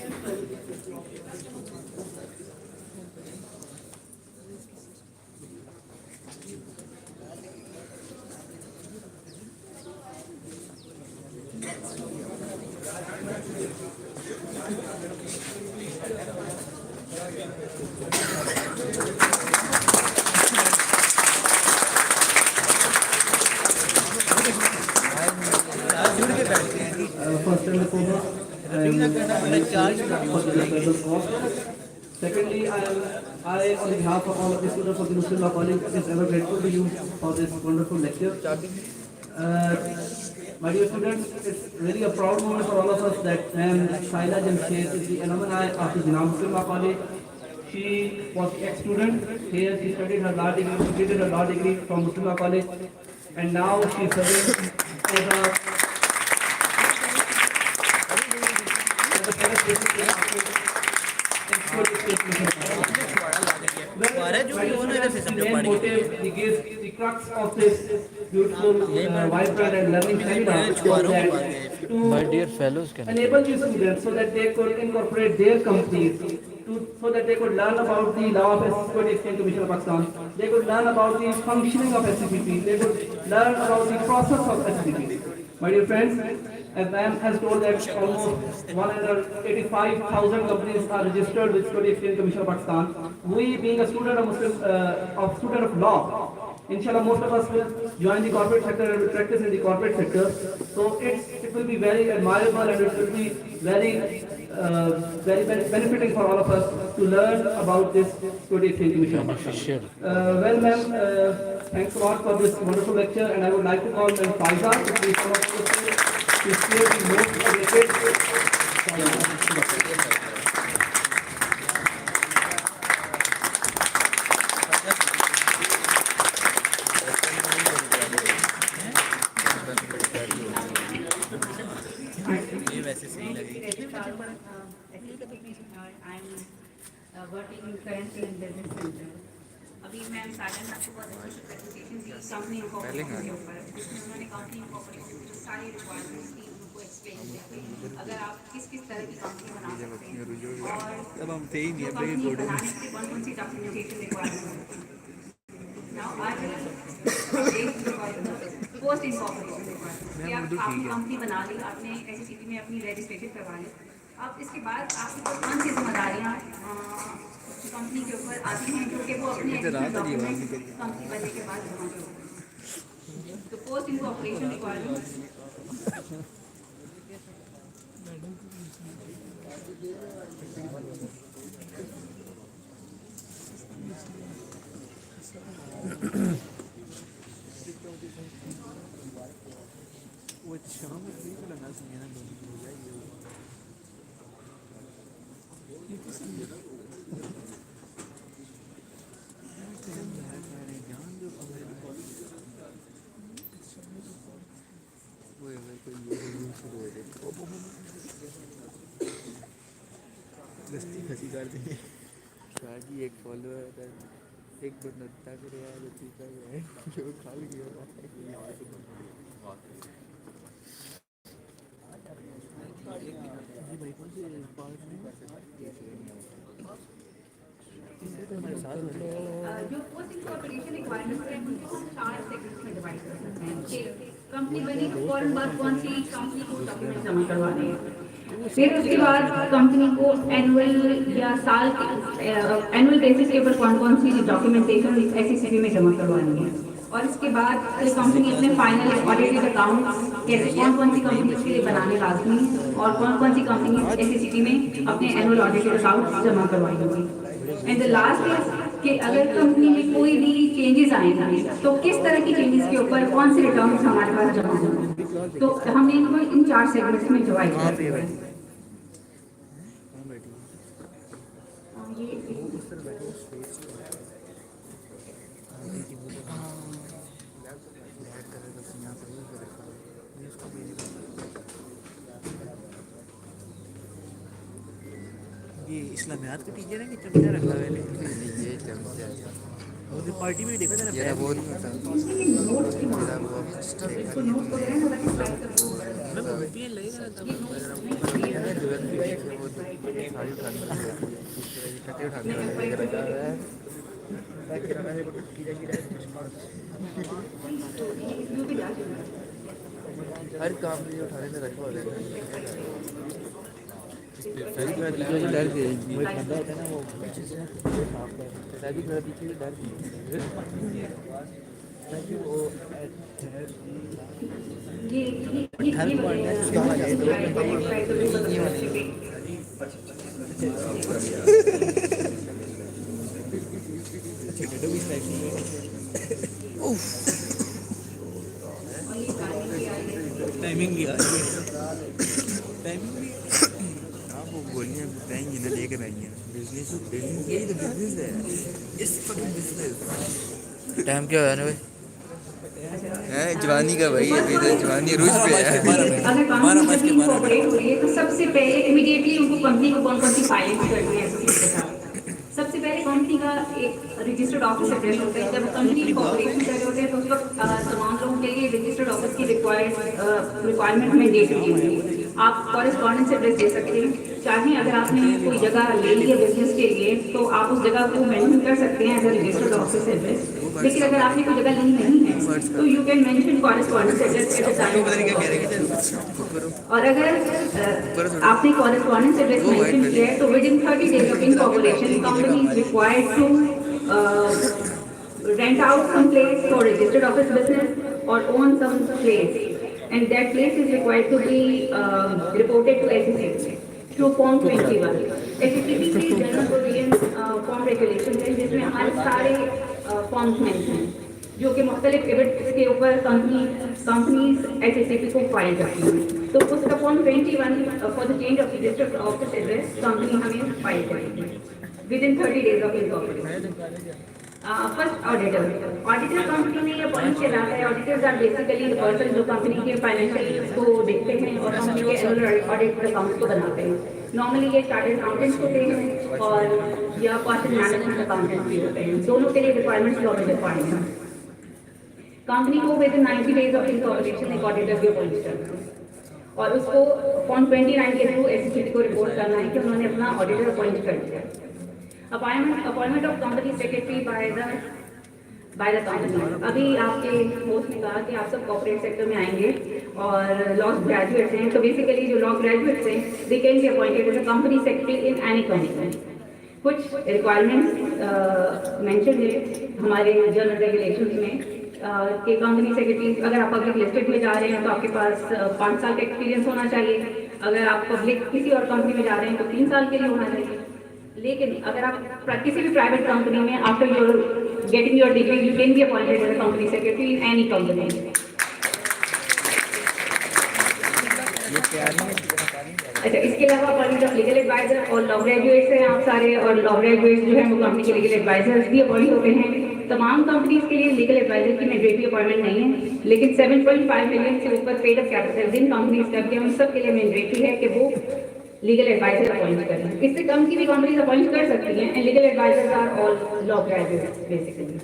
जुड़ के बैठते हैं जी First and foremost, I am for the present cost. Secondly, I, on behalf of all of the students of the Muslim Law College, is ever grateful to you for this wonderful lecture. My dear students, it's really a proud moment for all of us that Ma'am Shaila Jamshed is the alumni of the Muslim Law College. She was an ex-student here. She studied her law degree, completed her law degree from Muslim Law College, and now she is serving as a he gives the crux of this beautiful, vibrant and learning seminar My dear to fellows, can enable the students so that they could incorporate their companies, so that they could learn about the law of Security Exchange Commission of Pakistan, they could learn about the functioning of SCPP, they could learn about the process of SCPP. My dear friends, as ma'am has told that almost 185,000 companies are registered with Security Exchange Commission of Pakistan. We, being a student of student of law, inshallah, most of us will join the corporate sector and practice in the corporate sector. So it will be very admirable and it will be very benefiting for all of us to learn about this Security Exchange Commission. beneficial. Well, ma'am, thanks a lot for this wonderful lecture, and I would like to call Ma'am Faiza to please come up to the stage to share the most related. ये वैसे सही लगी working currently in business center. अभी ma'am साजन आपको बहुत अच्छी presentation दी company incorporation के ऊपर जिसमें उन्होंने कंपनी इनकॉर्पोरेशन की जो सारी रिक्वायरमेंट्स थी उनको एक्सप्लेन किया कि अगर आप किस किस तरह की कंपनी बना सकते हैं और अब हम थे ही नहीं है कंपनी बनाने के लिए कौन सी डॉक्यूमेंटेशन रिक्वायरमेंट होती है now I post incorporation requirement कि आप आपने कंपनी बना ली आपने एससीपी में अपनी रजिस्ट्रेशन करवा ली अब इसके बाद आपके ऊपर कौन सी जिम्मेदारियाँ कंपनी के ऊपर आती हैं जो कि वो अपने डॉक्यूमेंट कंपनी बनने के बाद जमा करते हैं तो पोस्ट इनकॉर्पोरेशन रिक्वायरमेंट वो शाम में भी लगा सुनिए ना दस्ती फंसी कर देंगे शादी एक फॉलोअर है एक बंदा तक रहा है तीसरा है जो खा गया जो पोस्ट इनकॉर्पोरेशन रिक्वायरमेंट है उनको हम 4 सेगमेंट्स में डिवाइड कर सकते हैं कि कंपनी बनी तो फौरन बाद कौन सी कंपनी को डॉक्यूमेंट जमा करवाने हैं फिर उसके बाद कंपनी को एनुअल या साल एनुअल बेसिस के ऊपर कौन कौन सी डॉक्यूमेंटेशन एससीपी में जमा करवानी है और इसके बाद कंपनी अपने फाइनल ऑडिटेड अकाउंट कैसे कौन सी कंपनी उसके लिए बनाने लाजमी और कौन सी कंपनी एससीपी में अपने एनुअल ऑडिटेड अकाउंट जमा करवाएंगी एंड द लास्ट इज कि अगर कंपनी में कोई भी चेंजेस आएंगे तो किस तरह की चेंजेस के ऊपर कौन से रिटर्न हमारे पास जमा होंगे तो हमने इनको इन 4 सेगमेंट्स में डिवाइड कर दिया है ये इस्लामियात के टीचर हैं कि चमचा रखा है ये चमचा उस पार्टी में भी देखा था ना ये ना वो नहीं होता मेरा वो इसको नोट कर रहे हैं ना ताकि स्लाइड कर मैं ओपीएन लगेगा ना तब है दुल्हन के पीछे वो साड़ी उठाने के लिए होती है छठी उठाने वाला लेकर रखा हुआ है ताकि ना मेरे को कीड़ा कीड़ा हर काम में जो उठाने में रखा हुआ है सभी मेरा पीछे से डर गई मुझे ठंडा होता है ना वो पीछे से सभी मेरा पीछे से डर गई ताकि वो ये टाइमिंग भी आ रही है टाइमिंग भी हाँ वो गोलियाँ बताएंगी ना लेकर आएंगे बिजनेस बिजनेस यही तो बिजनेस है इस फकिंग बिजनेस टाइम क्या है ना भाई है जवानी का भाई अभी तो जवानी रूज पे है अगर कंपनी जब इनकॉर्पोरेट हो रही है तो सबसे पहले इमीडिएटली उनको कंपनी को कौन कौन सी फाइलिंग करनी है एसोसिएट के साथ। सबसे पहले कंपनी का एक रजिस्टर्ड ऑफिस एड्रेस होता है। जब कंपनी इनकॉर्पोरेशन कर रहे होते हैं तो उस वक्त तमाम लोगों के लिए रजिस्टर्ड ऑफिस की रिक्वायरमेंट मैंडेटरी होती है। आप कॉरेस्पॉन्डेंस एड्रेस दे सकते हैं। चाहे अगर आपने कोई जगह ले ली है बिजनेस के लिए तो आप उस जगह को मेंशन कर सकते हैं as a registered office address. लेकिन अगर आपने कोई जगह ली नहीं है तो you can mention correspondence address at a time. और अगर आपने कॉरेस्पॉन्डेंस एड्रेस मेंशन किया है तो within 30 days of incorporation company is required to rent out some place for registered office business or own some place, and that place is required to be reported to SEC through Form 21. SEC की general provision form regulation है जिसमें हमारे सारे forms mention हैं जो कि मुख्तलिफ events के ऊपर कंपनीज SEC को फाइल करती हैं। तो उसका form 21 for the change of registered office address company हमें फाइल करेगी within 30 days of incorporation. First auditor company में ये अपॉइंट किया जाता है। Auditors are basically the person जो कंपनी के फाइनेंशियल को देखते हैं और कंपनी के एनुअल ऑडिट अकाउंट्स को बनाते हैं। नॉर्मली ये चार्टर्ड अकाउंटेंट्स होते हैं और या कॉस्ट मैनेजमेंट अकाउंटेंट्स भी होते हैं। दोनों के लिए रिक्वायरमेंट्स लॉ में डिफाइंड हैं। कंपनी को with in 90 days of incorporation एक ऑडिटर भी अपॉइंट करना है और उसको फॉर्म 29 के थ्रू SEC को रिपोर्ट करना है कि उन्होंने अपना ऑडिटर अपॉइंट कर दिया। Appointment of company secretary by the company. अभी आपके होस्ट ने कहा कि आप सब कॉर्पोरेट सेक्टर में आएंगे और लॉ ग्रेजुएट्स हैं, तो बेसिकली जो लॉ ग्रेजुएट्स हैं they can be appointed as a company secretary in any company. कुछ रिक्वायरमेंट्स मेंशन है हमारे जनरल रेगुलेशंस में कि कंपनी सेक्रेटरी अगर आप पब्लिक लिस्टेड में जा रहे हैं तो आपके पास 5 साल का एक्सपीरियंस होना चाहिए। अगर आप पब्लिक किसी और कंपनी में जा रहे हैं तो 3 साल के लिए होना चाहिए। लेकिन अगर आप किसी भी प्राइवेट कंपनी में after your getting your degree you can be appointed as a company secretary in any company. अच्छा, इसके अलावा अपॉइंटमेंट ऑफ लीगल एडवाइजर और लॉ ग्रेजुएट्स हैं आप सारे, और लॉ ग्रेजुएट्स जो हैं वो कंपनी के लीगल एडवाइजर्स भी अपॉइंट होते हैं। तमाम कंपनीज के लिए लीगल एडवाइजर की मैंडेटरी अपॉइंटमेंट नहीं है, लेकिन 7.5 मिलियन से ऊपर पेड अप कैपिटल जिन कंपनीज का भी उन सब के लिए मैंडेटरी है कि वो लीगल एडवाइजर अपॉइंट करें। इससे कम की भी कंपनीज अपॉइंट कर सकती हैं and legal advisors are all law graduates basically.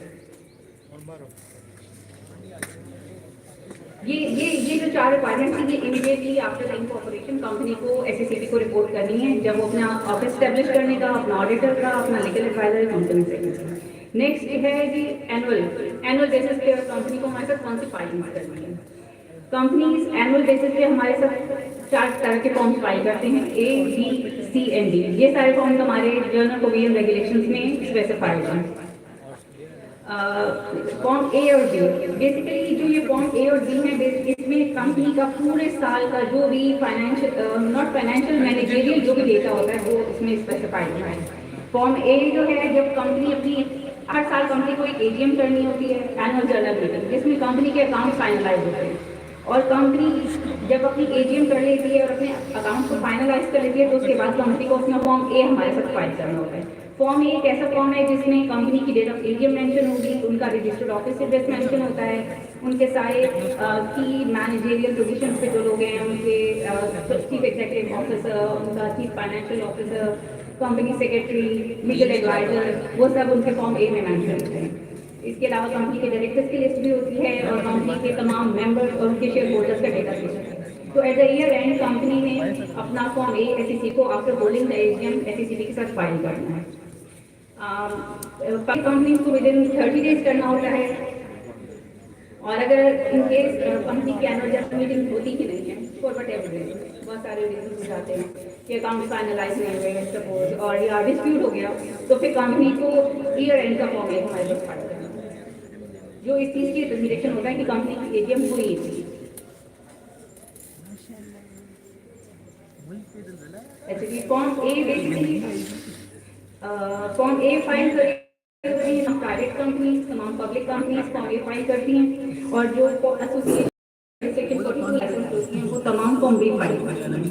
ये जो 4 रिक्वायरमेंट थी ये इमीडिएटली आफ्टर इनकॉर्पोरेशन कंपनी को SEC को रिपोर्ट करनी है जब वो अपना ऑफिस स्टैब्लिश करने का, अपना ऑडिटर का, अपना लीगल एडवाइजर कंपनी से। नेक्स्ट है जी एनुअल बेसिस पे कंपनी को हमारे साथ कौन सी फाइलिंग्स करनी है। कंपनीज एनुअल बेसिस पे हमारे साथ 4 तरह के फॉर्म्स फाइल करते हैं, A, B, C and D। ये सारे फॉर्म्स हमारे जनरल प्रोविजन रेगुलेशंस में स्पेसिफाइड हैं। फॉर्म A और D, बेसिकली जो ये फॉर्म A और D है इसमें कंपनी का पूरे साल का जो भी नॉट फाइनेंशियल मैनेजरियल जो भी डेटा होता है वो इसमें स्पेसिफाइड है। फॉर्म A जो है जब कंपनी अपनी हर साल कंपनी को एक AGM करनी होती है, एनुअल जनरल मीटिंग, जिसमें कंपनी के अकाउंट फाइनलाइज होते हैं और कंपनी जब अपनी AGM कर लेती है और अपने अकाउंट को फाइनलाइज कर लेती है तो उसके बाद कंपनी को अपना फॉर्म A हमारे साथ फाइल करना होता है। फॉर्म A एक ऐसा फॉर्म है जिसमें कंपनी की डेट ऑफ AGM मेंशन होगी, उनका रजिस्टर्ड ऑफिस एड्रेस मेंशन होता है, उनके सारे की मैनेजरियल पोजीशन पे जो लोग हैं उनके चीफ एग्जीक्यूटिव ऑफिसर, उनका chief financial officer, company secretary, legal advisor, वो सब उनके फॉर्म A में मेंशन होते हैं। इसके अलावा कंपनी के डायरेक्टर्स की लिस्ट भी होती है और कंपनी के तमाम मेंबर्स और उनके शेयर होल्डर्स का डेटा भी होता है। तो at the year and company ने अपना फॉर्म ए एसईसी को after holding the AGM SEC के साथ फाइल करना है। कंपनी को विद इन 30 डेज करना होता है और अगर इन केस कंपनी की एनुअल जनरल मीटिंग होती ही नहीं है फॉर वट एवर रीजन, बहुत सारे रीजन हो जाते हैं कि अकाउंट फाइनलाइज नहीं हुए सपोज और या डिस्प्यूट हो गया, तो फिर कंपनी को ईयर एंड का फॉर्म है हमारे पास फाइल करना है, जो इस चीज़ की डिटरमिनेशन होता है कि कंपनी की एजीएम हुई थी। एक्चुअली फॉर्म ए बेसिकली फॉर्म ए फाइल करें हम प्राइवेट कंपनी तमाम पब्लिक कंपनीज फॉर्म ए फाइल करती हैं और जो एसोसिएशन सेक्शन 42 लाइसेंस होती हैं वो तमाम फॉर्म बी फाइल करती हैं।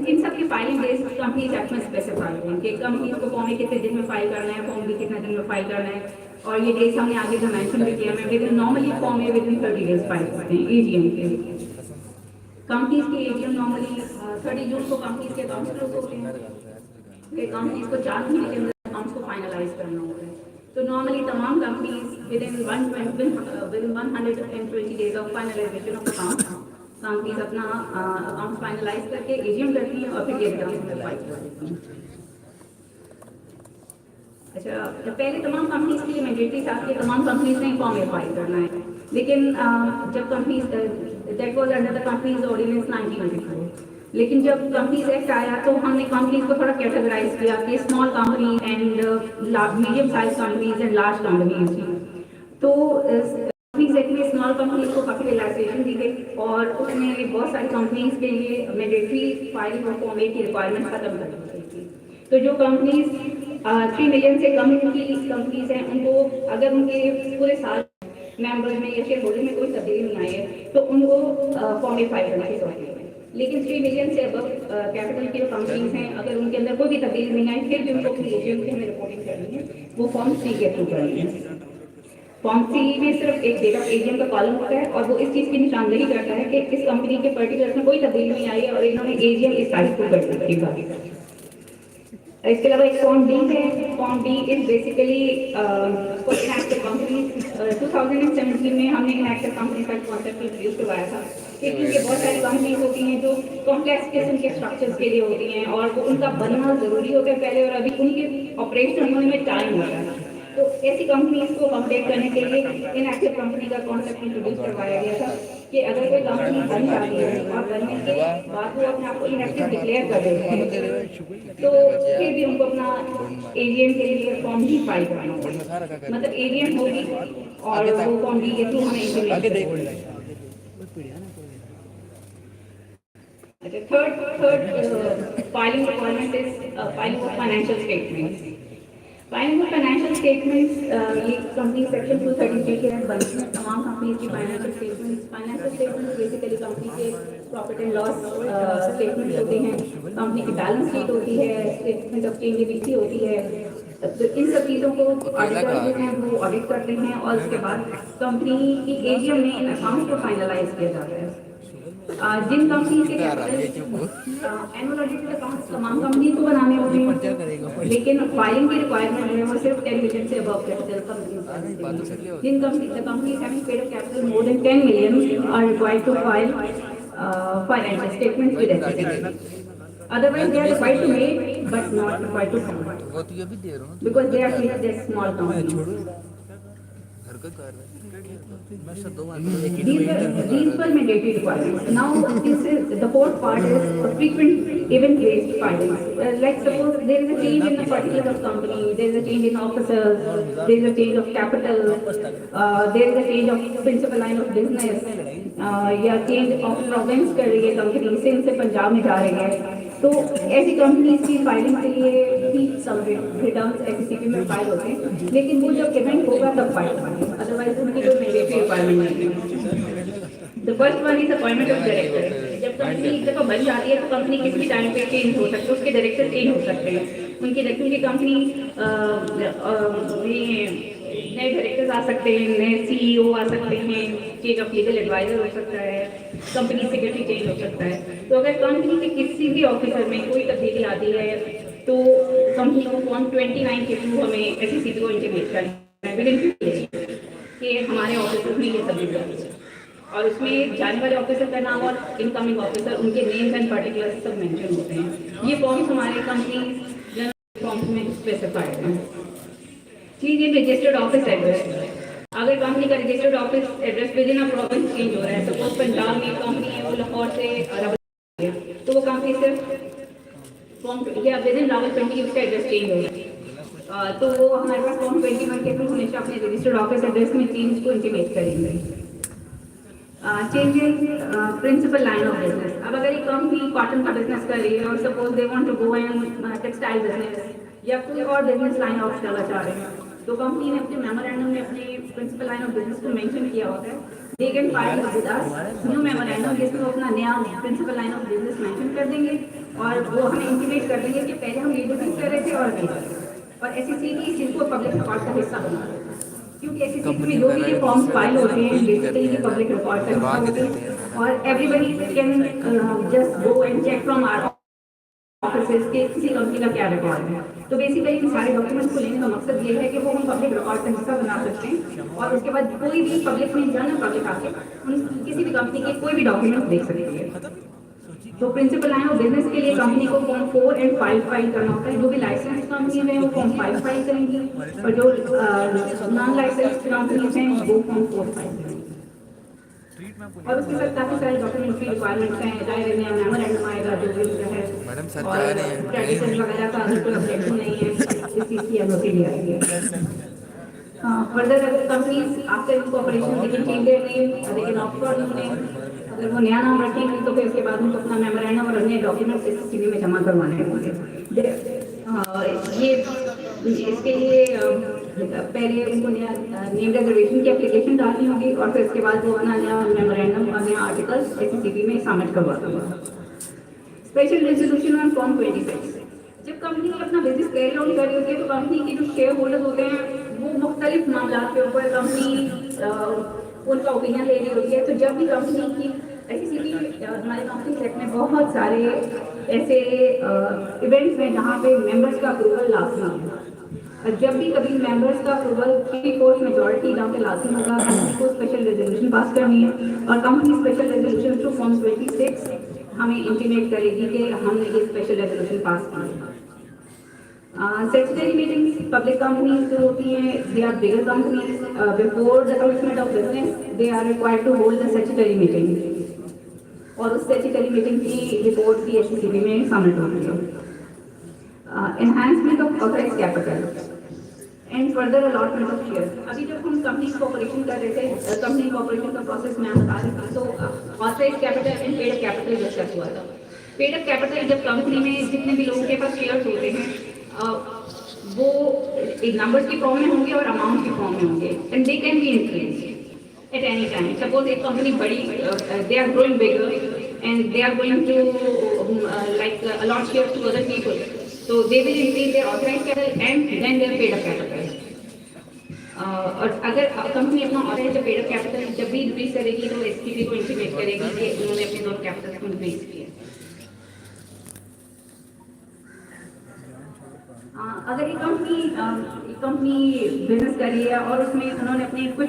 इन सब की फाइलिंग डेज कंपनी एक्ट में स्पेसिफाई है कि कंपनी को फॉर्म ए कितने दिन में फाइल करना है, फॉर्म बी कितने दिन में फाइल करना है, और ये डेज हमने आगे जो मेंशन भी किया है with normally form A with in 30 days file करते हैं एजीएम के। कंपनीज के एजीएम नॉर्मली 30 जून को कंपनीज के अकाउंट्स क्लोज होते हैं, कंपनीज को 4 महीने के अंदर अकाउंट्स को फाइनलाइज करना होता है। तो नॉर्मली तमाम companies with in 120 days of finalisation of account companies अपना अकाउंट फाइनलाइज करके एजीएम करती हैं और फिर ये रिटर्न में फाइल कर देती हैं। अच्छा, तो पहले तमाम कंपनीज के लिए मैंडेटरी था कि तमाम कंपनीज ने फॉर्म ए फाइल करना है, लेकिन जब companies that was under the companies ordinance 1994, लेकिन जब कंपनीज एक्ट आया तो हमने कंपनीज को थोड़ा कैटेगराइज किया कि small company and medium size companies and large companies. तो कंपनीज एक्ट में स्मॉल कंपनीज को काफ़ी रिलैक्सेशन दी गई और उसमें बहुत सारी कंपनीज के लिए मैंडेटरी फाइलिंग और फॉर्म ए की रिक्वायरमेंट खत्म कर दी गई थी। तो जो कंपनीज 3 मिलियन से कम की कंपनीज हैं उनको अगर उनके पूरे साल मेंबर्स में या शेयर होल्डर में कोई तब्दीली नहीं आई है तो उनको फॉर्म ए फाइल करने की जरूरत है। लेकिन 3 मिलियन से अब कैपिटल की जो कंपनीज हैं अगर उनके अंदर कोई भी तब्दीली नहीं आई फिर भी उनको अपनी एजीएम की हमें रिपोर्टिंग करनी है, वो फॉर्म सी के थ्रू करनी है। फॉर्म सी में सिर्फ एक डेट ऑफ एजीएम का कॉलम होता है और वो इस चीज़ की निशानदेही करता है कि इस कंपनी के पर्टिकुलर में कोई तब्दीली नहीं आई है और इन्होंने एजीएम इस तारीख को कर रखी है। इसके अलावा एक फॉर्म डी है। Form D is basically for inactive companies. 2017 में हमने इनएक्टिव कंपनी का कॉन्सेप्ट इंट्रोड्यूस करवाया था क्योंकि ये बहुत सारी कंपनीज होती हैं जो कॉम्प्लेक्स किस्म के स्ट्रक्चर्स के लिए होती हैं और वो उनका बनना ज़रूरी होता है पहले और अभी उनके ऑपरेशन होने में टाइम होता है। तो ऐसी कंपनीज को अकोमोडेट करने के लिए इनएक्टिव कंपनी का कॉन्सेप्ट इंट्रोड्यूस करवाया गया था कि अगर कोई कंपनी बन जाती है और बनने के बाद वो अपने आप को इनएक्टिव डिक्लेयर कर देते हैं तो फिर भी उनको अपना एजीएम के लिए फॉर्म भी फाइल करना होगा, मतलब एजीएम होगी और वो फॉर्म भी के थ्रू हमें इंप्लीमेंट। अच्छा, third filing requirement is filing of financial statements. Filing of financial statements ये कंपनी सेक्शन 233 के तहत बनती है। तमाम कंपनीज की फाइनेंशियल स्टेटमेंट्स बेसिकली कंपनी के प्रॉफिट एंड लॉस स्टेटमेंट्स होते हैं, कंपनी की बैलेंस शीट होती है, स्टेटमेंट ऑफ चेंजेबिलिटी होती है। तो इन सब चीज़ों को ऑडिटर जो हैं वो ऑडिट करते हैं और उसके बाद कंपनी की एजीएम में इन अकाउंट्स को फाइनलाइज किया जाता है। जिन कंपनी के एनुअल ऑडिटेड अकाउंट्स तमाम कंपनी को बनाने होते हैं, लेकिन फाइलिंग की रिक्वायरमेंट है वो सिर्फ 10 मिलियन से अबव कैपिटल कंपनी। जिन companies having paid up capital more than 10 million are required to file financial statements with SEC. Otherwise, they are required to make, but not required to file, because they are small companies. These were mandatory requirements. Now, this is the fourth part is frequent event-based filings. Like suppose there is a change in the particular of company, there is a change in officers, there is a change of capital, there is a change of principal line of business, या change of province कर रही है company से इनसे पंजाब में जा रही है, तो ऐसी कंपनीज की फाइलिंग के लिए भी सब रिटर्न्स एसईसी में फाइल होते हैं, लेकिन वो जब इवेंट होगा तब फाइल होंगे, अदरवाइज उनकी कोई मैंडेटरी रिक्वायरमेंट नहीं है। The first one is appointment of director. जब कंपनी एक दफ़ा बन जाती है तो कंपनी किसी भी टाइम पे चेंज हो सकती है, उसके डायरेक्टर चेंज हो सकते हैं, उनकी कंपनी नए डायरेक्टर्स आ सकते हैं, नए सीईओ आ सकते हैं, चेंज ऑफ लीगल एडवाइजर हो सकता है, कंपनी सेक्रेटरी चेंज हो सकता है। तो अगर कंपनी के किसी भी ऑफिसर में कोई तब्दीली आती है तो कंपनी को फॉर्म 29 के थ्रू हमें एसएससीबी को इंटीमेट करना है कि हमारे ऑफिस में ये सब है, और उसमें जाने वाले ऑफिसर का नाम और इनकमिंग ऑफिसर उनके नेम्स एंड पर्टिकुलर्स सब मेंशन होते हैं। ये फॉर्म्स हमारे कंपनी जनरल फॉर्म्स में स्पेसिफाइड हैं। चीज ये रजिस्टर्ड ऑफिस एड्रेस, अगर कंपनी का registered office address with in a province change हो रहा है, सपोज पंजाब में कंपनी है वो लाहौर से तो वो कंपनी सिर्फ फॉर्म या विद इन रावलपिंडी उसका एड्रेस चेंज हो रहा है, तो वो हमारे पास फॉर्म 21 के थ्रू हमेशा अपने रजिस्टर्ड ऑफिस एड्रेस में चेंज को इंटीमेट करेंगे। Changing principal line of business, अब अगर एक कंपनी कॉटन का बिजनेस कर रही है और suppose they want to go in textile business या कोई और बिजनेस लाइन ऑफ करना चाह रहे हैं, तो कंपनी ने अपने मेमोरेंडम में अपने प्रिंसिपल लाइन ऑफ बिजनेस को मेंशन किया होता है। They can file with us new memorandum जिसमें वो अपना नया principal line of business mention कर देंगे और वो हमें इंटीमेट कर देंगे कि पहले हम ये बिजनेस कर रहे थे और एसएससीबी इस चीज़ को पब्लिक रिकॉर्ड का हिस्सा बना रहे हैं, क्योंकि एसएससीबी में जो भी ये फॉर्म्स फाइल होते हैं बेसिकली पब्लिक रिकॉर्ड का हिस्सा होते हैं और everybody can just go and check from our offices के किसी कंपनी का क्या रिकॉर्ड है। तो बेसिकली इन सारे डॉक्यूमेंट्स को लेने का मकसद ये है कि वो हम पब्लिक रिकॉर्ड का हिस्सा बना सकते हैं और उसके बाद कोई भी पब्लिक में जनरल पब्लिक आके किसी भी कंपनी के कोई भी डॉक्यूमेंट देख सकती है। तो प्रिंसिपल लाइन ऑफ बिजनेस के लिए कंपनी को फॉर्म 4 एंड 5 फाइल करना होता है। जो भी लाइसेंस कंपनी में वो फॉर्म 5 फाइल करेंगी और जो नॉन लाइसेंस कंपनी हैं वो फॉर्म 4 फाइल करेंगी। और उसके साथ काफी सारे डॉक्यूमेंट्री रिक्वायरमेंट्स हैं, डायरी में मेमोरेंडम आएगा जो भी है और ट्रेडिशन वगैरह का अगर कोई ऑब्जेक्शन नहीं है इस चीज़ की एनओसी भी आएगी। फर्दर अगर companies after incorporation they can change their name, they can opt for new name. अगर वो नया नाम रखेंगे तो फिर उसके बाद उनको अपना मेमोरेंडम और अन्य डॉक्यूमेंट्स एसएससीबी में जमा करवाने होंगे। ये इसके लिए पहले उनको नया नेम रिजर्वेशन की एप्लीकेशन डालनी होगी और फिर उसके बाद वो अपना नया मेमोरेंडम और नया आर्टिकल्स एसएससीबी में सबमिट करवा देंगे। स्पेशल रेजोल्यूशन ऑन फॉर्म 26, जब कंपनी अपना बिजनेस कैरी आउट कर रही होती है तो कंपनी के जो शेयर होल्डर्स होते हैं वो मुख्तलिफ मामला के ऊपर कंपनी उनका ओपिनियन ले रही होती है। तो जब भी कंपनी की एसएससीबी हमारे कंपनी सेक्ट में बहुत सारे ऐसे इवेंट्स हैं जहाँ पे मेंबर्स का अप्रूवल लाजमी है और जब भी कभी मेंबर्स का अप्रूवल 3/4 मेजॉरिटी जहाँ पे लाजमी होगा कंपनी को स्पेशल रेजोल्यूशन पास करनी है और company special resolution through form 26 हमें इंटीमेट करेगी कि हमने ये स्पेशल रेजोल्यूशन पास किया। Statutory meetings, public companies जो होती हैं, they are bigger companies. Before the commencement of business, they are required to hold the statutory meeting. और उस statutory meeting की रिपोर्ट भी एसएससीबी में सबमिट होती है। Enhancement of authorized capital and further allotment of shares. अभी जब हम कंपनी कॉर्पोरेशन कर रहे थे, कंपनी कॉर्पोरेशन का प्रोसेस मैं बता रही थी, तो authorized capital and paid up capital discuss हुआ था। पेड अप कैपिटल जब कंपनी में जितने भी लोगों के पास शेयर्स होते हैं वो एक नंबर्स की फॉर्म में होंगे और अमाउंट की फॉर्म में होंगे and they can be increase at any time. Suppose एक कंपनी बड़ी they are growing bigger and they are going to like allot shares to other people, तो they will increase their authorised capital and then their paid up capital. और अगर company अपना authorised paid up capital जब भी increase करेगी तो SPP को intimate करेगी कि उन्होंने अपने दोनों कैपिटल को इंक्रीज किया। अगर एक कंपनी बिजनेस कर रही है और उसमें उन्होंने अपने कुछ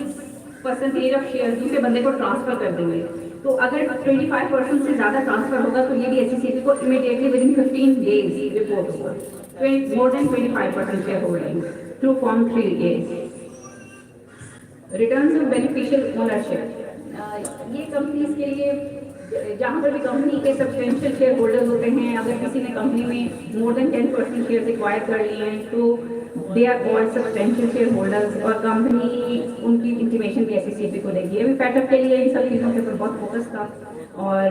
परसेंटेज ऑफ शेयर दूसरे बंदे को ट्रांसफर कर देंगे, तो अगर 25% से ज़्यादा ट्रांसफर होगा तो ये भी एसएससीबी को immediately within 15 days report होगा। More than 25% share holding through form 3A। Returns of beneficial ownership, ये कंपनीज के लिए जहाँ पर भी कंपनी के सब्सटेंशियल शेयर होल्डर्स होते हैं, अगर किसी ने कंपनी में मोर देन 10% शेयर एक्वायर कर लिए हैं तो they are called substantial shareholders और कंपनी उनकी इंटीमेशन भी एसएससीबी को देगी। अभी पैटअप के लिए इन सब चीज़ों के ऊपर बहुत फोकस था और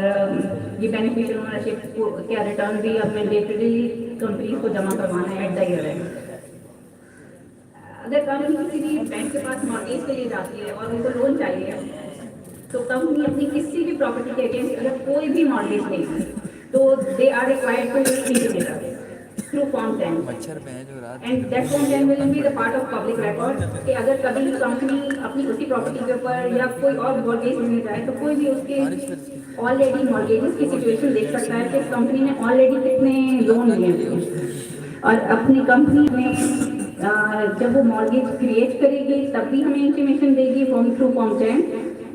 ये बेनिफिशियल ओनरशिप को क्या रिटर्न भी अब मैंडेटरी कंपनीज को जमा करवाना है एट द ईयर एंड। अगर कंपनी किसी भी बैंक के पास मॉर्गेज के लिए जाती है और उनको लोन चाहिए तो कंपनी अपनी किसी भी प्रॉपर्टी के अगेंस्ट अगर कोई भी मॉर्गेज नहीं है तो they are required to intimate through form 10 and that form 10 will be the part of public record कि अगर कभी भी कंपनी अपनी उसी प्रॉपर्टी के ऊपर या कोई और मॉर्गेज लेने जाए तो कोई भी उसके ऑलरेडी मॉर्गेजेस की सिचुएशन देख सकता है कि कंपनी ने ऑलरेडी कितने लोन लिए हैं और अपनी कंपनी में जब वो मॉर्गेज क्रिएट करेगी तब भी हमें इंटीमेशन देगी फॉर्म 10।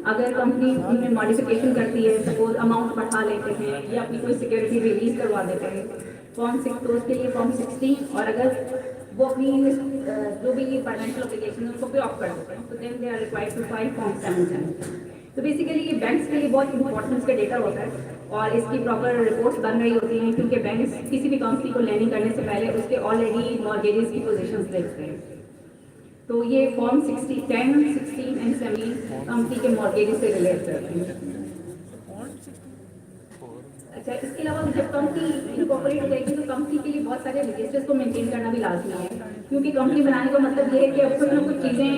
अगर कंपनी उनमें मॉडिफिकेशन करती है, सपोज अमाउंट बढ़ा लेते हैं या अपनी कोई सिक्योरिटी रिलीज करवा देते हैं, फॉर्म 6, तो उसके लिए फॉर्म 16। और अगर वो अपनी जो भी फाइनेंशियल ऑब्लिगेशन है उसको पे ऑफ कर देते हैं, तो then they are required to file form 7। तो बेसिकली ये बैंक्स के लिए बहुत इंपॉर्टेंस का डेटा होता है और इसकी प्रॉपर रिपोर्ट्स बन रही होती हैं, क्योंकि बैंक्स किसी भी कंपनी को लैंडिंग करने से पहले उसके ऑलरेडी मॉर्गेजेस की पोजीशंस देखते हैं। तो ये फॉर्म 60, 10, 16 एंड 17 कंपनी के मॉर्गेजेस से रिलेट करते हैं। अच्छा, इसके अलावा जब कंपनी इनकॉर्पोरेट हो जाएगी तो कंपनी के लिए बहुत सारे रजिस्टर्स को मेंटेन करना भी लाजमी है, क्योंकि कंपनी बनाने का मतलब ये है कि अब कुछ ना कुछ चीज़ें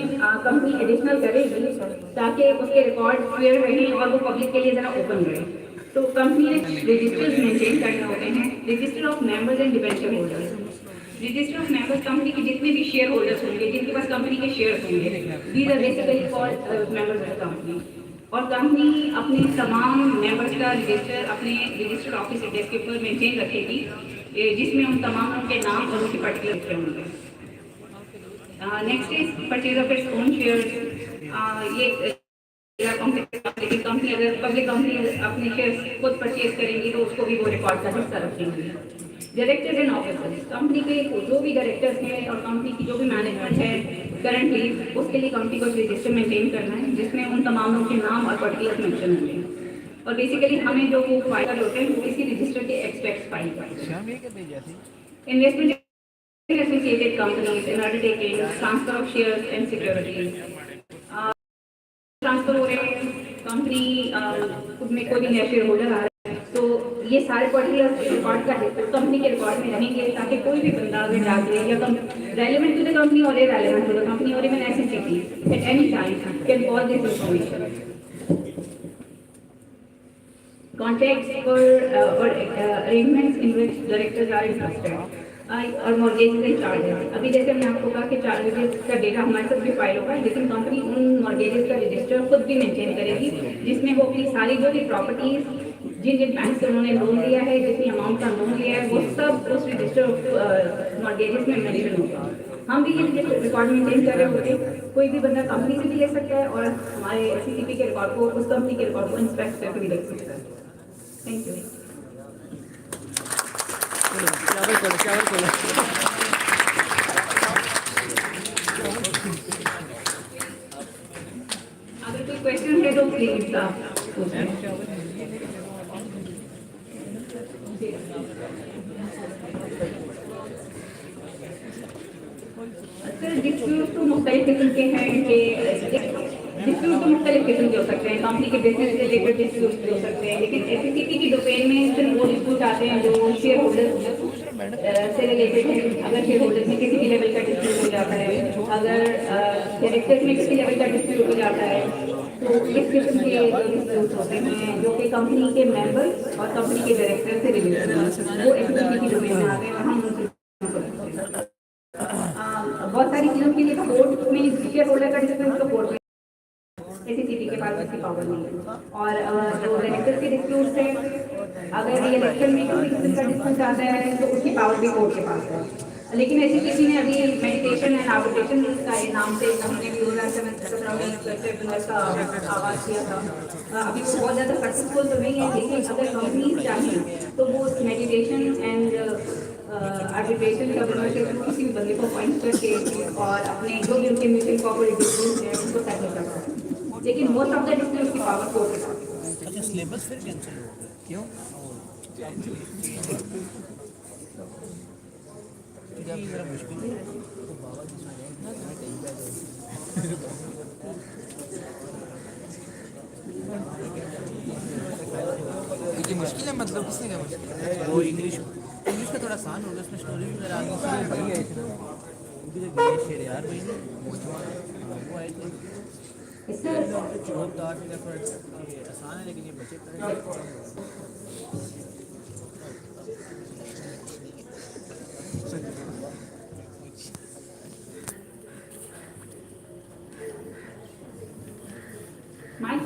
कंपनी एडिशनल करेगी ताकि उसके रिकॉर्ड फेयर रहें और वो पब्लिक के लिए ज़रा ओपन रहे। तो कंपनी ने रजिस्टर्स मेंटेन करने होते हैं, register of members and debenture holders. Register of members company के जितने भी शेयर होल्डर्स होंगे, जिनके पास कंपनी के शेयर होंगे, these are basically called members of the company. और कंपनी अपने तमाम मेंबर्स का रजिस्टर अपने रजिस्टर्ड ऑफिस एड्रेस के ऊपर मेंटेन रखेगी, जिसमें उन तमाम उनके नाम और उनके पर्टिकुलर होंगे। Next is purchase of its own share. ये लेकिन कंपनी अगर पब्लिक कंपनी अपने शेयर खुद परचेज करेंगी तो उसको भी वो रिकॉर्ड का हिस्सा रखेंगी। डायरेक्टर्स एंड ऑफिसर्स, कंपनी के जो भी डायरेक्टर्स हैं और कंपनी की जो भी मैनेजमेंट है करंटली, उसके लिए कंपनी को रजिस्टर मेंटेन करना है जिसमें उन तमाम लोगों के नाम और पर्टिकुलर मेंशन होंगे। और बेसिकली हमें जो वो फाइल होते हैं वो इसी रजिस्टर के एक्सपेक्ट्स फाइल करते हैं। Investment associated companies in undertaking transfer of shares and securities, transfer हो रहे हैं, कंपनी में कोई भी नया शेयर होल्डर आ रहा है, तो ये सारे पर्टिकुलर रिकॉर्ड का कंपनी के रिकॉर्ड में रहेंगे ताकि कोई भी बंदा अगर जाके या रेलिवेंट टू द कंपनी और इरेलेवेंट टू द कंपनी और even SSC eight any time can call this information. Contacts for or arrangements in which directors are interested और मॉर्गेज के चार्जेस। अभी जैसे हमने आपको कहा कि चार्जेस का डेटा हमारे साथ भी फाइल होगा, लेकिन कंपनी उन मॉर्गेजेस का रजिस्टर खुद भी मेंटेन करेगी, जिसमें वो अपनी सारी जो भी प्रॉपर्टीज जिन जिन बैंक से उन्होंने लोन लिया है, जितनी अमाउंट का लोन लिया है, वो सब उस रजिस्टर ऑफ मॉर्गेजेस में मेंशन होगा। हम भी ये रिकॉर्ड मेंटेन कर रहे होते हैं, कोई भी बंदा कंपनी से भी ले सकता है और हमारे सीसीपी के रिकॉर्ड को, उस कंपनी के रिकॉर्ड को इंस्पेक्ट करके भी देख सकता है। Thank you. अगर कोई क्वेश्चन है तो प्लीज आप पूछें। सर, डिस्प्यूट तो मुख्तलिफ किस्म के हैं कि डिस्प्यूट तो मुख्तलिफ किस्म के हो सकते हैं, कंपनी के बिजनेस से रिलेटेड डिस्प्यूट भी हो सकते हैं, लेकिन एससीसीपी की डोमेन में सिर्फ वो डिस्प्यूट आते हैं जो शेयर होल्डर्स से रिलेटेड है। अगर शेयर होल्डर्स में किसी भी लेवल का डिस्प्यूट हो जाता है, अगर डायरेक्टर्स में किसी लेवल का डिस्प्यूट हो जाता है, तो इस किस्म के डिस्प्यूट होते हैं जो कि कंपनी के मेंबर्स और कंपनी के डायरेक्टर से रिलेटेड हैं, वो एससीसीपी की डोमेन में आते हैं और हम उनसे बहुत सारी चीज़ों के लिए कोर्ट में शेयर होल्डर का डिस्प्यूट तो कोर्ट में एससीसीपी के पास इसकी पावर नहीं है। और जो डायरेक्टर के डिस्प्यूट्स हैं, अगर रिएलेक्शन में किसी किस्म का डिस्प्यूट आता है तो उसकी पावर भी कोर्ट के पास है। लेकिन एससीसीपी ने अभी मेडिटेशन एंड आर्बिट्रेशन का नाम से हमने 2017 का आगाज किया था। अभी वो बहुत ज़्यादा सक्सेसफुल तो नहीं है, लेकिन अगर कंपनीज चाहिए तो वो मेडिटेशन एंड आर्बिट्रेशन का किसी भी बंदे को पॉइंट करके और अपने जो भी उनके म्यूचुअल कॉर्पोरेट डिस्प्यूट है उनको सेटल कर सकते हैं, लेकिन मोस्ट ऑफ द डिस्प्यूट की पावर कोर्ट के पास है। अच्छा, सिलेबस फिर कैंसिल हो गया क्यों? जरा मुश्किल है तो बाबा जी सुने ना कहीं ये मुश्किल है, मतलब किसने क्या मुश्किल है? वो इंग्लिश का थोड़ा आसान होगा, उसमें स्टोरी भी जरा आगे से भाई आए थे ना, उनकी जो गणेश शेर यार भाई वो आए थे चौक दार का थोड़ा आसान है, लेकिन ये बचे माइक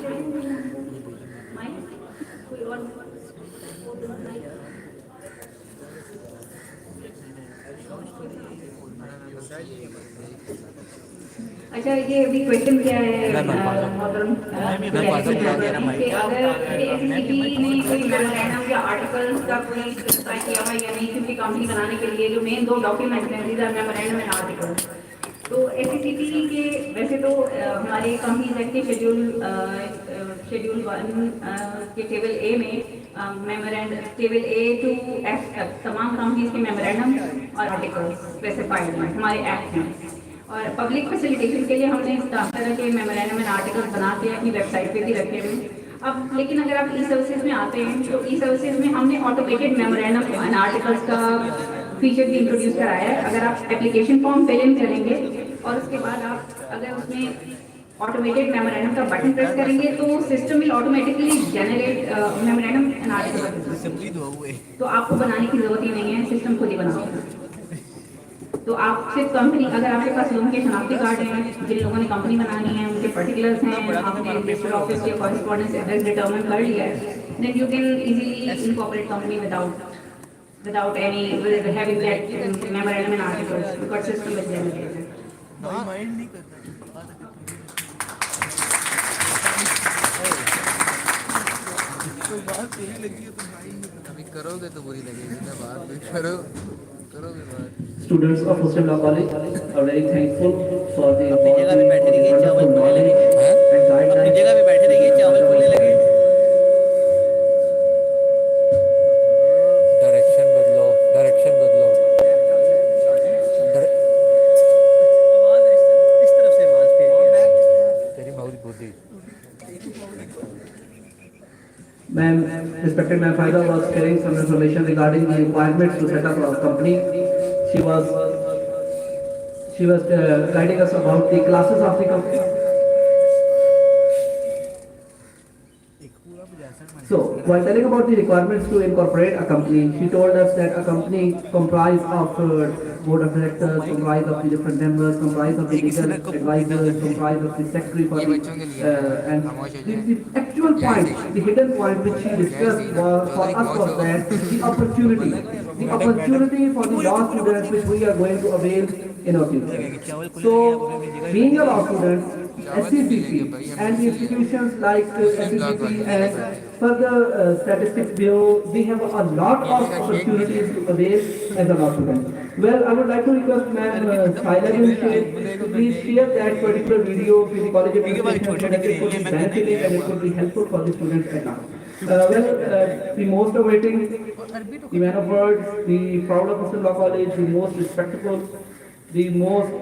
माइक कोई और अच्छा, ये अभी क्वेश्चन क्या है मोहतरम कि अगर एसीसीपी ने कोई मेमोरेंडम या आर्टिकल्स का कोई तय किया हुआ या नहीं, क्योंकि कंपनी बनाने के लिए जो मेन 2 डॉक्यूमेंट्स हैं, these are memorandum and articles. तो एसीसीपी के वैसे तो हमारे कंपनीज एक्ट के शेड्यूल 1 के टेबल ए में memorandum table A to F तक तमाम कंपनीज के मेमोरेंडम और आर्टिकल्स स्पेसिफाइड हैं हमारे एक्ट में। और पब्लिक फैसिलिटेशन के लिए हमने इस तरह के मेमोरेंडम एंड आर्टिकल्स बना के अपनी वेबसाइट पे भी रखे हुए। अब लेकिन अगर आप ई सर्विसेज में आते हैं तो ई सर्विसेज में हमने ऑटोमेटेड मेमोरेंडम एंड आर्टिकल्स का फीचर भी इंट्रोड्यूस कराया है। अगर आप एप्लीकेशन फॉर्म फिल इन करेंगे और उसके बाद आप अगर उसमें ऑटोमेटेड मेमोरेंडम का बटन प्रेस करेंगे तो system will automatically generate memorandum and article. तो आपको बनाने की जरूरत ही नहीं है, सिस्टम खुद ही बनाएगा। तो आप सिर्फ कंपनी, अगर आपके पास लोगों के शनाख्ती कार्ड हैं, जिन लोगों ने कंपनी बनानी है, उनके पर्टिकुलर्स हैं, आपने रजिस्टर्ड ऑफिस या कॉरेस्पॉन्डेंस एड्रेस डिटरमाइन कर लिया है, then you can easily incorporate company without any having that memorandum and articles, because system is generated. Mind नहीं करना कोई बात सही लगी है तो माइंड नहीं करना। अभी करोगे तो बुरी लगेगी ना, बात भी करोगे बात। Students of Muslim Law College are very thankful for the अपनी जगह पे बैठे रहिए, चावल खुलने लगे। and अपनी guidelines. जगह पे बैठे रहिए, चावल खुलने लगे। डायरेक्शन बदलो आवाज इस तरफ से आवाज फेर गया। तेरी बहुत बुद्धि। Ma'am, respected Ma'am Faida was sharing some information regarding the requirements to set up a company. She was guiding us about the classes of the company. So, while telling about the requirements to incorporate a company, she told us that a company comprised of board of directors, comprised of the different members, comprised of the legal advisors, comprised of the secretary for the, and the actual point, the hidden point which she discussed for us was that the opportunity for the law students which we are going to avail in our future. So, being a law student, SCCP and the institutions like SCCP and further statistics bureau, we have a lot of opportunities to avail as a law student. Well, I would like to request Ma'am Shaila to please share that particular video with the college administration so that it could be benefiting and it could be helpful for the students at large. The most awaiting, the man of words, the proud of Muslim Law College, the most respectable, the most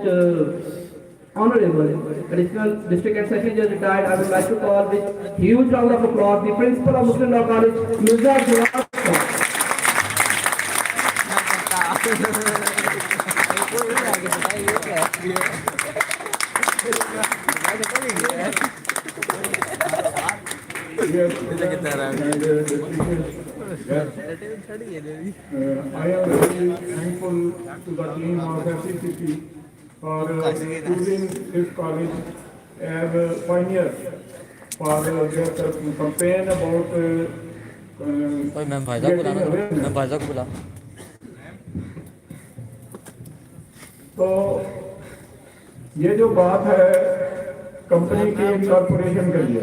honorable additional district and session judge retired, I would like to call with huge round of applause the principal of Muslim Law College, Mirza Jawad. I am very thankful to the team of FCCP for choosing this college as a pioneer for their campaign about ma'am फायदा बुला ना, ma'am फायदा को बुला। तो ये जो बात है कंपनी के इनकॉर्पोरेशन के लिए,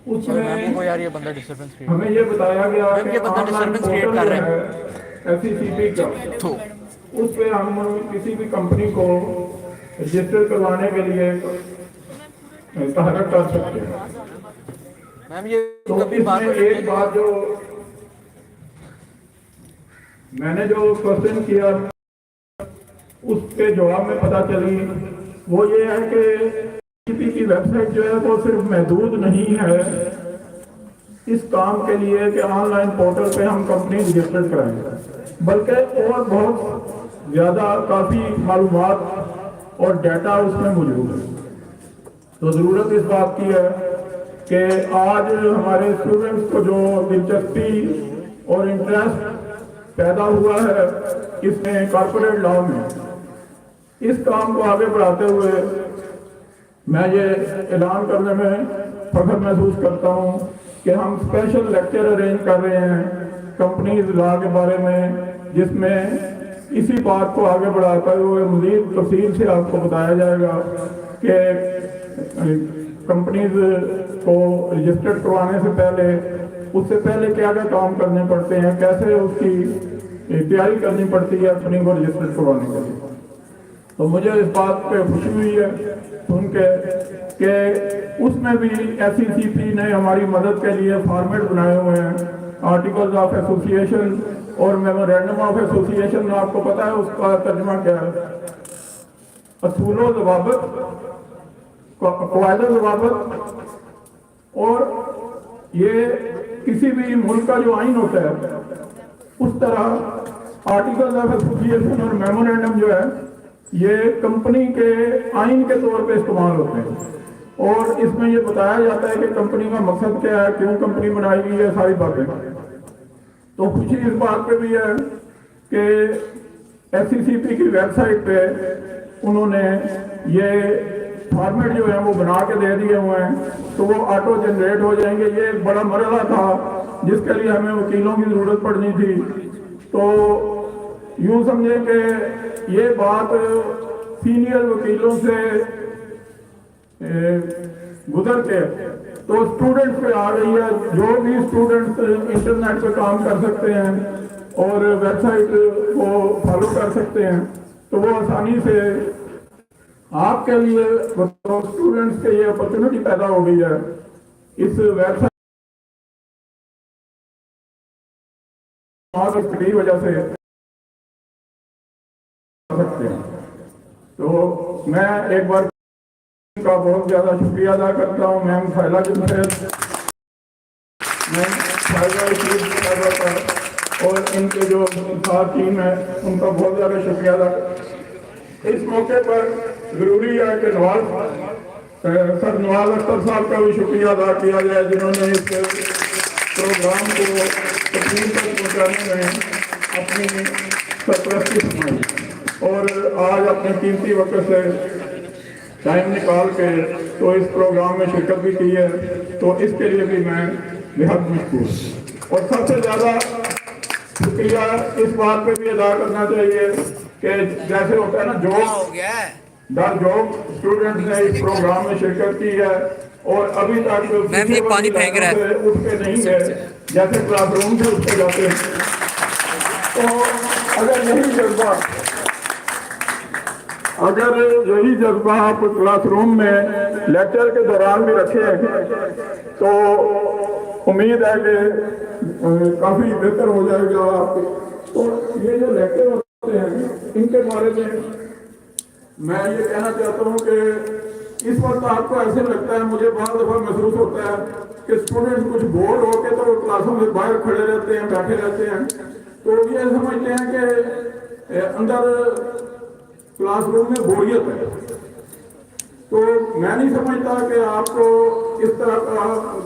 उसमें को यार ये बंदा डिस्टर्बेंस क्रिएट हमें ये बताया गया कि ये बंदा ऑनलाइन डिस्टर्बेंस क्रिएट पोर्टल कर है रहा FCCP का, तो उस पे हम किसी भी कंपनी को रजिस्टर करवाने के लिए सहायता कर सकते हैं। मैम ये तो कभी बात इसमें एक बात जो मैंने जो क्वेश्चन किया उसके जवाब में पता चली वो ये है कि FCCP की वेबसाइट जो है वो सिर्फ महदूद नहीं है इस काम के लिए कि ऑनलाइन पोर्टल पे हम कंपनी रजिस्टर कराएंगे, बल्कि और बहुत ज़्यादा काफ़ी मालूमात और डाटा उसमें मौजूद है। तो ज़रूरत इस बात की है कि आज हमारे स्टूडेंट्स को जो दिलचस्पी और इंटरेस्ट पैदा हुआ है इसमें कॉर्पोरेट लॉ में, इस काम को आगे बढ़ाते हुए मैं ये ऐलान करने में फख्र महसूस करता हूँ कि हम स्पेशल लेक्चर अरेंज कर रहे हैं कंपनीज लॉ के बारे में, जिसमें इसी बात को आगे बढ़ाते हुए मज़ीद तफसील से आपको बताया जाएगा कि कंपनीज को रजिस्टर्ड करवाने से पहले उससे पहले क्या क्या काम करने पड़ते हैं, कैसे उसकी तैयारी करनी पड़ती है कंपनी को रजिस्टर्ड करवाने के लिए। तो मुझे इस बात पे खुशी हुई है सुन के कि उसमें भी SECP ने हमारी मदद के लिए फॉर्मेट बनाए हुए हैं, आर्टिकल्स ऑफ एसोसिएशन और मेमोरेंडम ऑफ एसोसिएशन में। आपको पता है उसका तर्जुमा क्या है? असूलो ज़वाबित, क़वाइद ज़वाबित। और ये किसी भी मुल्क का जो आइन होता है उस तरह आर्टिकल्स ऑफ एसोसिएशन और मेमोरेंडम जो है ये कंपनी के आइन के तौर पे इस्तेमाल होते हैं। और इसमें ये बताया जाता है कि कंपनी का मकसद क्या है, क्यों कंपनी बनाई गई है, सारी बातें। तो खुशी इस बात पे भी है कि SECP की वेबसाइट पे उन्होंने ये फॉर्मेट जो है वो बना के दे दिए हुए हैं, तो वो ऑटो जनरेट हो जाएंगे। ये एक बड़ा मरहला था जिसके लिए हमें वकीलों की ज़रूरत पड़नी थी। तो यूँ समझे कि ये बात सीनियर वकीलों से गुजर के तो स्टूडेंट्स पे आ रही है। जो भी स्टूडेंट्स इंटरनेट पे काम कर सकते हैं और वेबसाइट को फॉलो कर सकते हैं, तो वो आसानी से आपके लिए तो स्टूडेंट्स के लिए अपॉर्चुनिटी पैदा हो गई है इस वेबसाइट की वजह से सकते हैं। तो मैं एक बार का बहुत ज़्यादा शुक्रिया अदा करता हूँ मैम फैला जी से, मैम और इनके जो साथ टीम है उनका बहुत ज़्यादा शुक्रिया अदा करता। इस मौके पर ज़रूरी है कि सर नवाज अख्तर साहब का भी शुक्रिया अदा किया जाए जिन्होंने इस प्रोग्राम को तकलीफ तक पहुँचाने में अपनी सरपरस्ती संभाली और आज अपने कीमती वक्त से टाइम निकाल के तो इस प्रोग्राम में शिरकत भी की है। तो इसके लिए भी मैं बेहद मशकूर। और सबसे ज़्यादा शुक्रिया इस बात पे भी अदा करना चाहिए कि जैसे होता है ना जॉब स्टूडेंट्स ने इस प्रोग्राम में शिरकत की है और अभी तक पानी फेंक रहा है उठ के नहीं गए, जैसे क्लासरूम से उठ के जाते हैं। तो अगर यही जज्बा आप क्लासरूम में लेक्चर के दौरान भी रखें तो उम्मीद है कि काफ़ी बेहतर हो जाएगा आपके। तो ये जो लेक्चर होते हैं इनके बारे में मैं ये कहना चाहता हूँ कि इस वक्त आपको ऐसे लगता है, मुझे बहुत दफ़ा महसूस होता है कि स्टूडेंट्स कुछ बोर होकर तो क्लासों में बाहर खड़े रहते हैं, बैठे रहते हैं, तो ये समझते हैं कि अंदर क्लासरूम में बोरियत है। तो मैं नहीं समझता कि आपको इस तरह का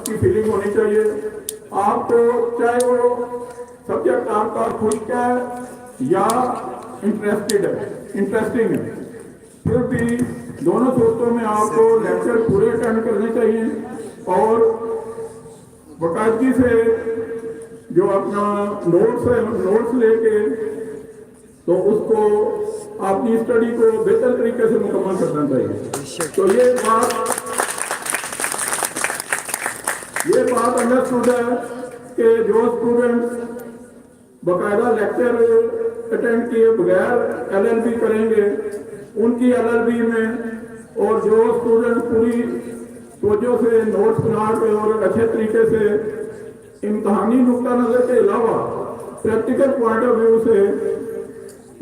की फीलिंग होनी चाहिए। आपको चाहे वो सब्जेक्ट आपका खुश है या इंटरेस्टिंग है, फिर भी दोनों सूरतों में आपको लेक्चर पूरे अटेंड करने चाहिए और बाकायदगी से जो अपना नोट्स लेके तो उसको अपनी स्टडी को बेहतर तरीके से मुकम्मल करना चाहिए। तो ये बात अंडरस्टूड है कि जो स्टूडेंट्स बाकायदा लेक्चर अटेंड किए बगैर LLB करेंगे उनकी LLB में, और जो स्टूडेंट पूरी तवज्जो से नोट्स बना के और अच्छे तरीके से इम्तहानी नुक्ता नज़र के अलावा प्रैक्टिकल पॉइंट ऑफ व्यू से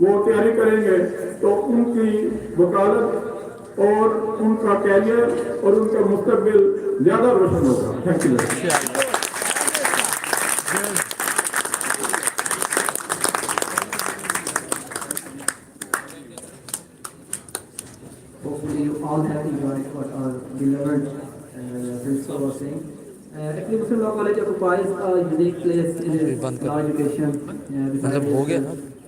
वो तैयारी करेंगे, तो उनकी वकालत और उनका कैरियर और उनका मुस्तकबिल ज़्यादा रोशन होगा। Thank you. Hopefully you all have enjoyed what our beloved principal was saying. Actually, Muslim Law College occupies a unique place in law education.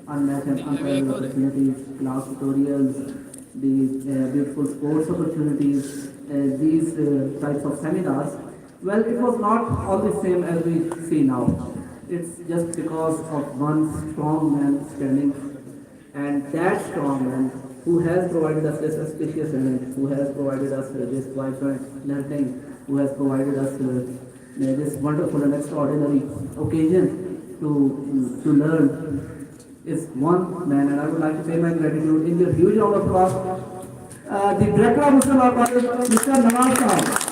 Unmatched and unparalleled opportunities, class tutorials, the beautiful sports opportunities, these types of seminars. Well, it was not all the same as we see now. It's just because of one strong man standing And that strong man who has provided us this auspicious event, who has provided us this vibrant learning, who has provided us this wonderful and extraordinary occasion to learn is one man, and I would like to pay my gratitude in the huge round of applause. The director of Muslim Law College, Mr. Nawaz Khan.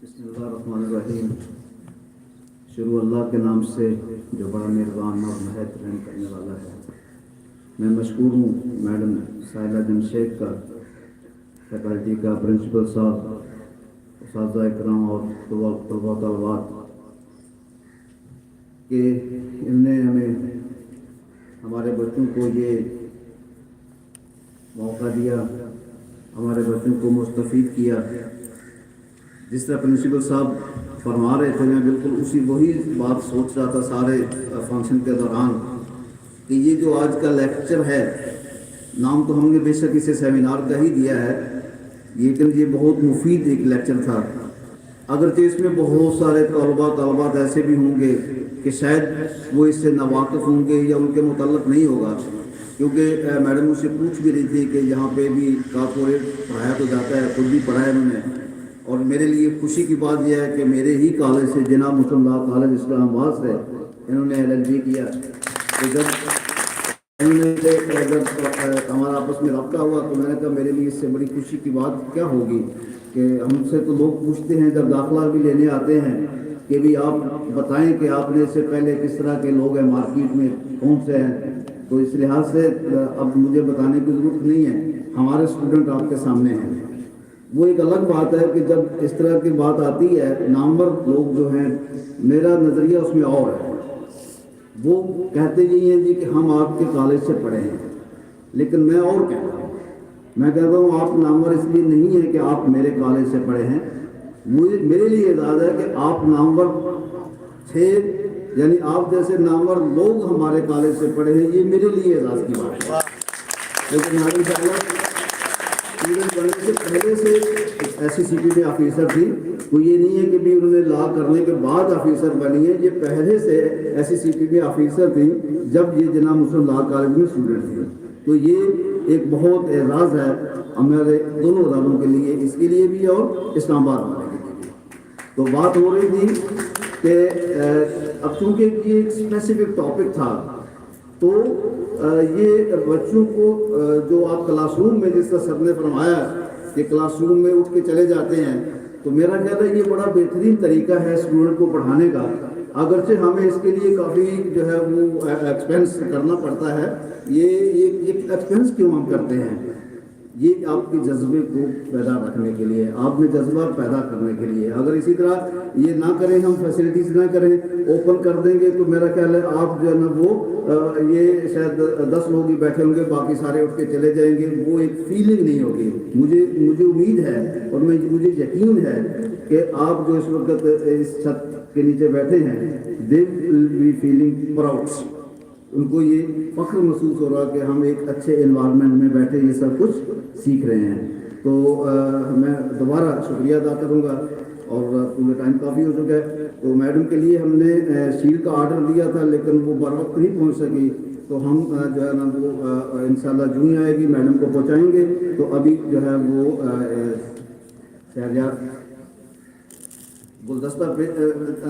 बिस्मिल्लाहिर्रहमानिर्रहीम। शुरू अल्लाह के नाम से जो बड़ा मेहरबान और महत रहम करने वाला है। मैं मशकूर हूँ मैडम साहिला जमशेद का, फैकल्टी का प्रिंसिपल साहब, उस्ताद इकराम और तलबात कि इनने हमें हमारे बच्चों को ये मौका दिया, हमारे बच्चों को मुस्तफ़ीद किया। जिस तरह प्रिंसिपल साहब फरमा रहे थे, मैं बिल्कुल वही बात सोच रहा था सारे फंक्शन के दौरान कि ये जो आज का लेक्चर है, नाम तो हमने बेशक इसे सेमिनार का ही दिया है, लेकिन ये बहुत मुफीद एक लेक्चर था। अगरचे इसमें बहुत सारे तलबात ऐसे भी होंगे कि शायद वो इससे नावाकिफ़ होंगे या उनके मुतल्लक नहीं होगा, क्योंकि मैडम मुझसे पूछ भी रही थी कि यहाँ पे भी कॉर्पोरेट पढ़ाया तो जाता है, खुद भी पढ़ाया उन्होंने। और मेरे लिए खुशी की बात यह है कि मेरे ही कॉलेज से जनाब मुस्लिम लॉ कॉलेज इस्लामाबाद से इन्होंने LLB किया। तो जब हमारा आपस में रब्ता हुआ तो मैंने कहा मेरे लिए इससे बड़ी खुशी की बात क्या होगी कि हमसे तो लोग पूछते हैं जब दाखिला भी लेने आते हैं कि भी आप बताएं कि आपने इससे पहले किस तरह के लोग हैं मार्केट में, कौन से हैं। तो इस लिहाज से अब मुझे बताने की ज़रूरत नहीं है, हमारे स्टूडेंट आपके सामने हैं। वो एक अलग बात है कि जब इस तरह की बात आती है, नामवर लोग जो हैं, मेरा नज़रिया उसमें और है। वो कहते ही हैं जी कि हम आपके कॉलेज से पढ़े हैं, लेकिन मैं और कहता हूँ, मैं कहता हूँ आप नामवर इसलिए नहीं है कि आप मेरे कॉलेज से पढ़े हैं। मेरे लिए एजाज़ है कि आप नामवर थे, यानी आप जैसे नामवर लोग हमारे कॉलेज से पढ़े हैं, ये मेरे लिए एजाज़ की बात है। लेकिन हमारी स्टूडेंट बनने से पहले से SCCP में ऑफिसर थी, तो ये नहीं है कि भी उन्होंने लॉ करने के बाद ऑफिसर बनी है, ये पहले से SCCP में ऑफिसर थी जब ये जनाब मुस्लिम लॉ कॉलेज में स्टूडेंट थी। तो ये एक बहुत एजाज़ है हमारे दोनों अदारों के लिए, इसके लिए भी और इस्लामाबाद वाले के लिए भी। तो बात हो रही थी कि अब चूँकि ये एक स्पेसिफिक टॉपिक था, तो ये बच्चों को जो आप क्लासरूम में, जिस तरह सर ने फरमाया कि क्लासरूम में उठ के चले जाते हैं, तो मेरा ख्याल है ये बड़ा बेहतरीन तरीका है स्टूडेंट को पढ़ाने का। अगरचे हमें इसके लिए काफ़ी जो है वो एक्सपेंस करना पड़ता है, ये एक्सपेंस क्यों हम करते हैं? ये आपके जज्बे को पैदा रखने के लिए, आप में जज्बा पैदा करने के लिए। अगर इसी तरह ये ना करें, हम फैसिलिटीज़ ना करें, ओपन कर देंगे, तो मेरा ख्याल है आप जो है ना वो ये शायद 10 लोग ही बैठे होंगे, बाकी सारे उठ के चले जाएंगे, वो एक फीलिंग नहीं होगी। मुझे उम्मीद है और मुझे यकीन है कि आप जो इस वक्त इस छत के नीचे बैठे हैं, they will be feeling proud. उनको ये फख्र महसूस हो रहा कि हम एक अच्छे इन्वायरमेंट में बैठे ये सब कुछ सीख रहे हैं। तो मैं दोबारा शुक्रिया अदा करूँगा और पूरे टाइम काफ़ी हो चुका है। तो मैडम के लिए हमने शील्ड का ऑर्डर दिया था, लेकिन वो बर वक्त नहीं पहुँच सकी, तो हम जो है ना वो इंशाल्लाह जूँ ही आएगी मैडम को पहुँचाएँगे। तो अभी जो है वो शहरयार गुलदस्ता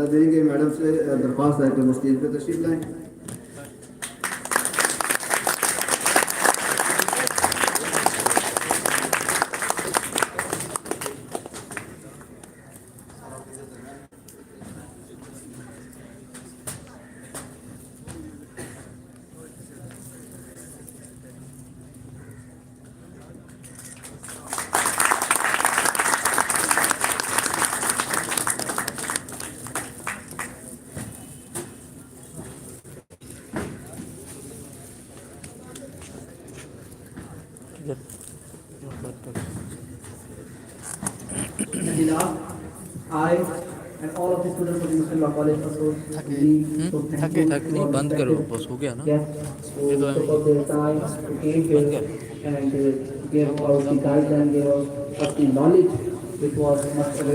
देंगे। मैडम से दरख्वास्त है कि वो स्टेज पर तशरीफ लाएँ। I and all of the students of the Muslim Law College Association so thankful नहीं बंद करो, बस हो गया ना। guests who took out their time to came here and gave us the guidance, gave us the knowledge which was much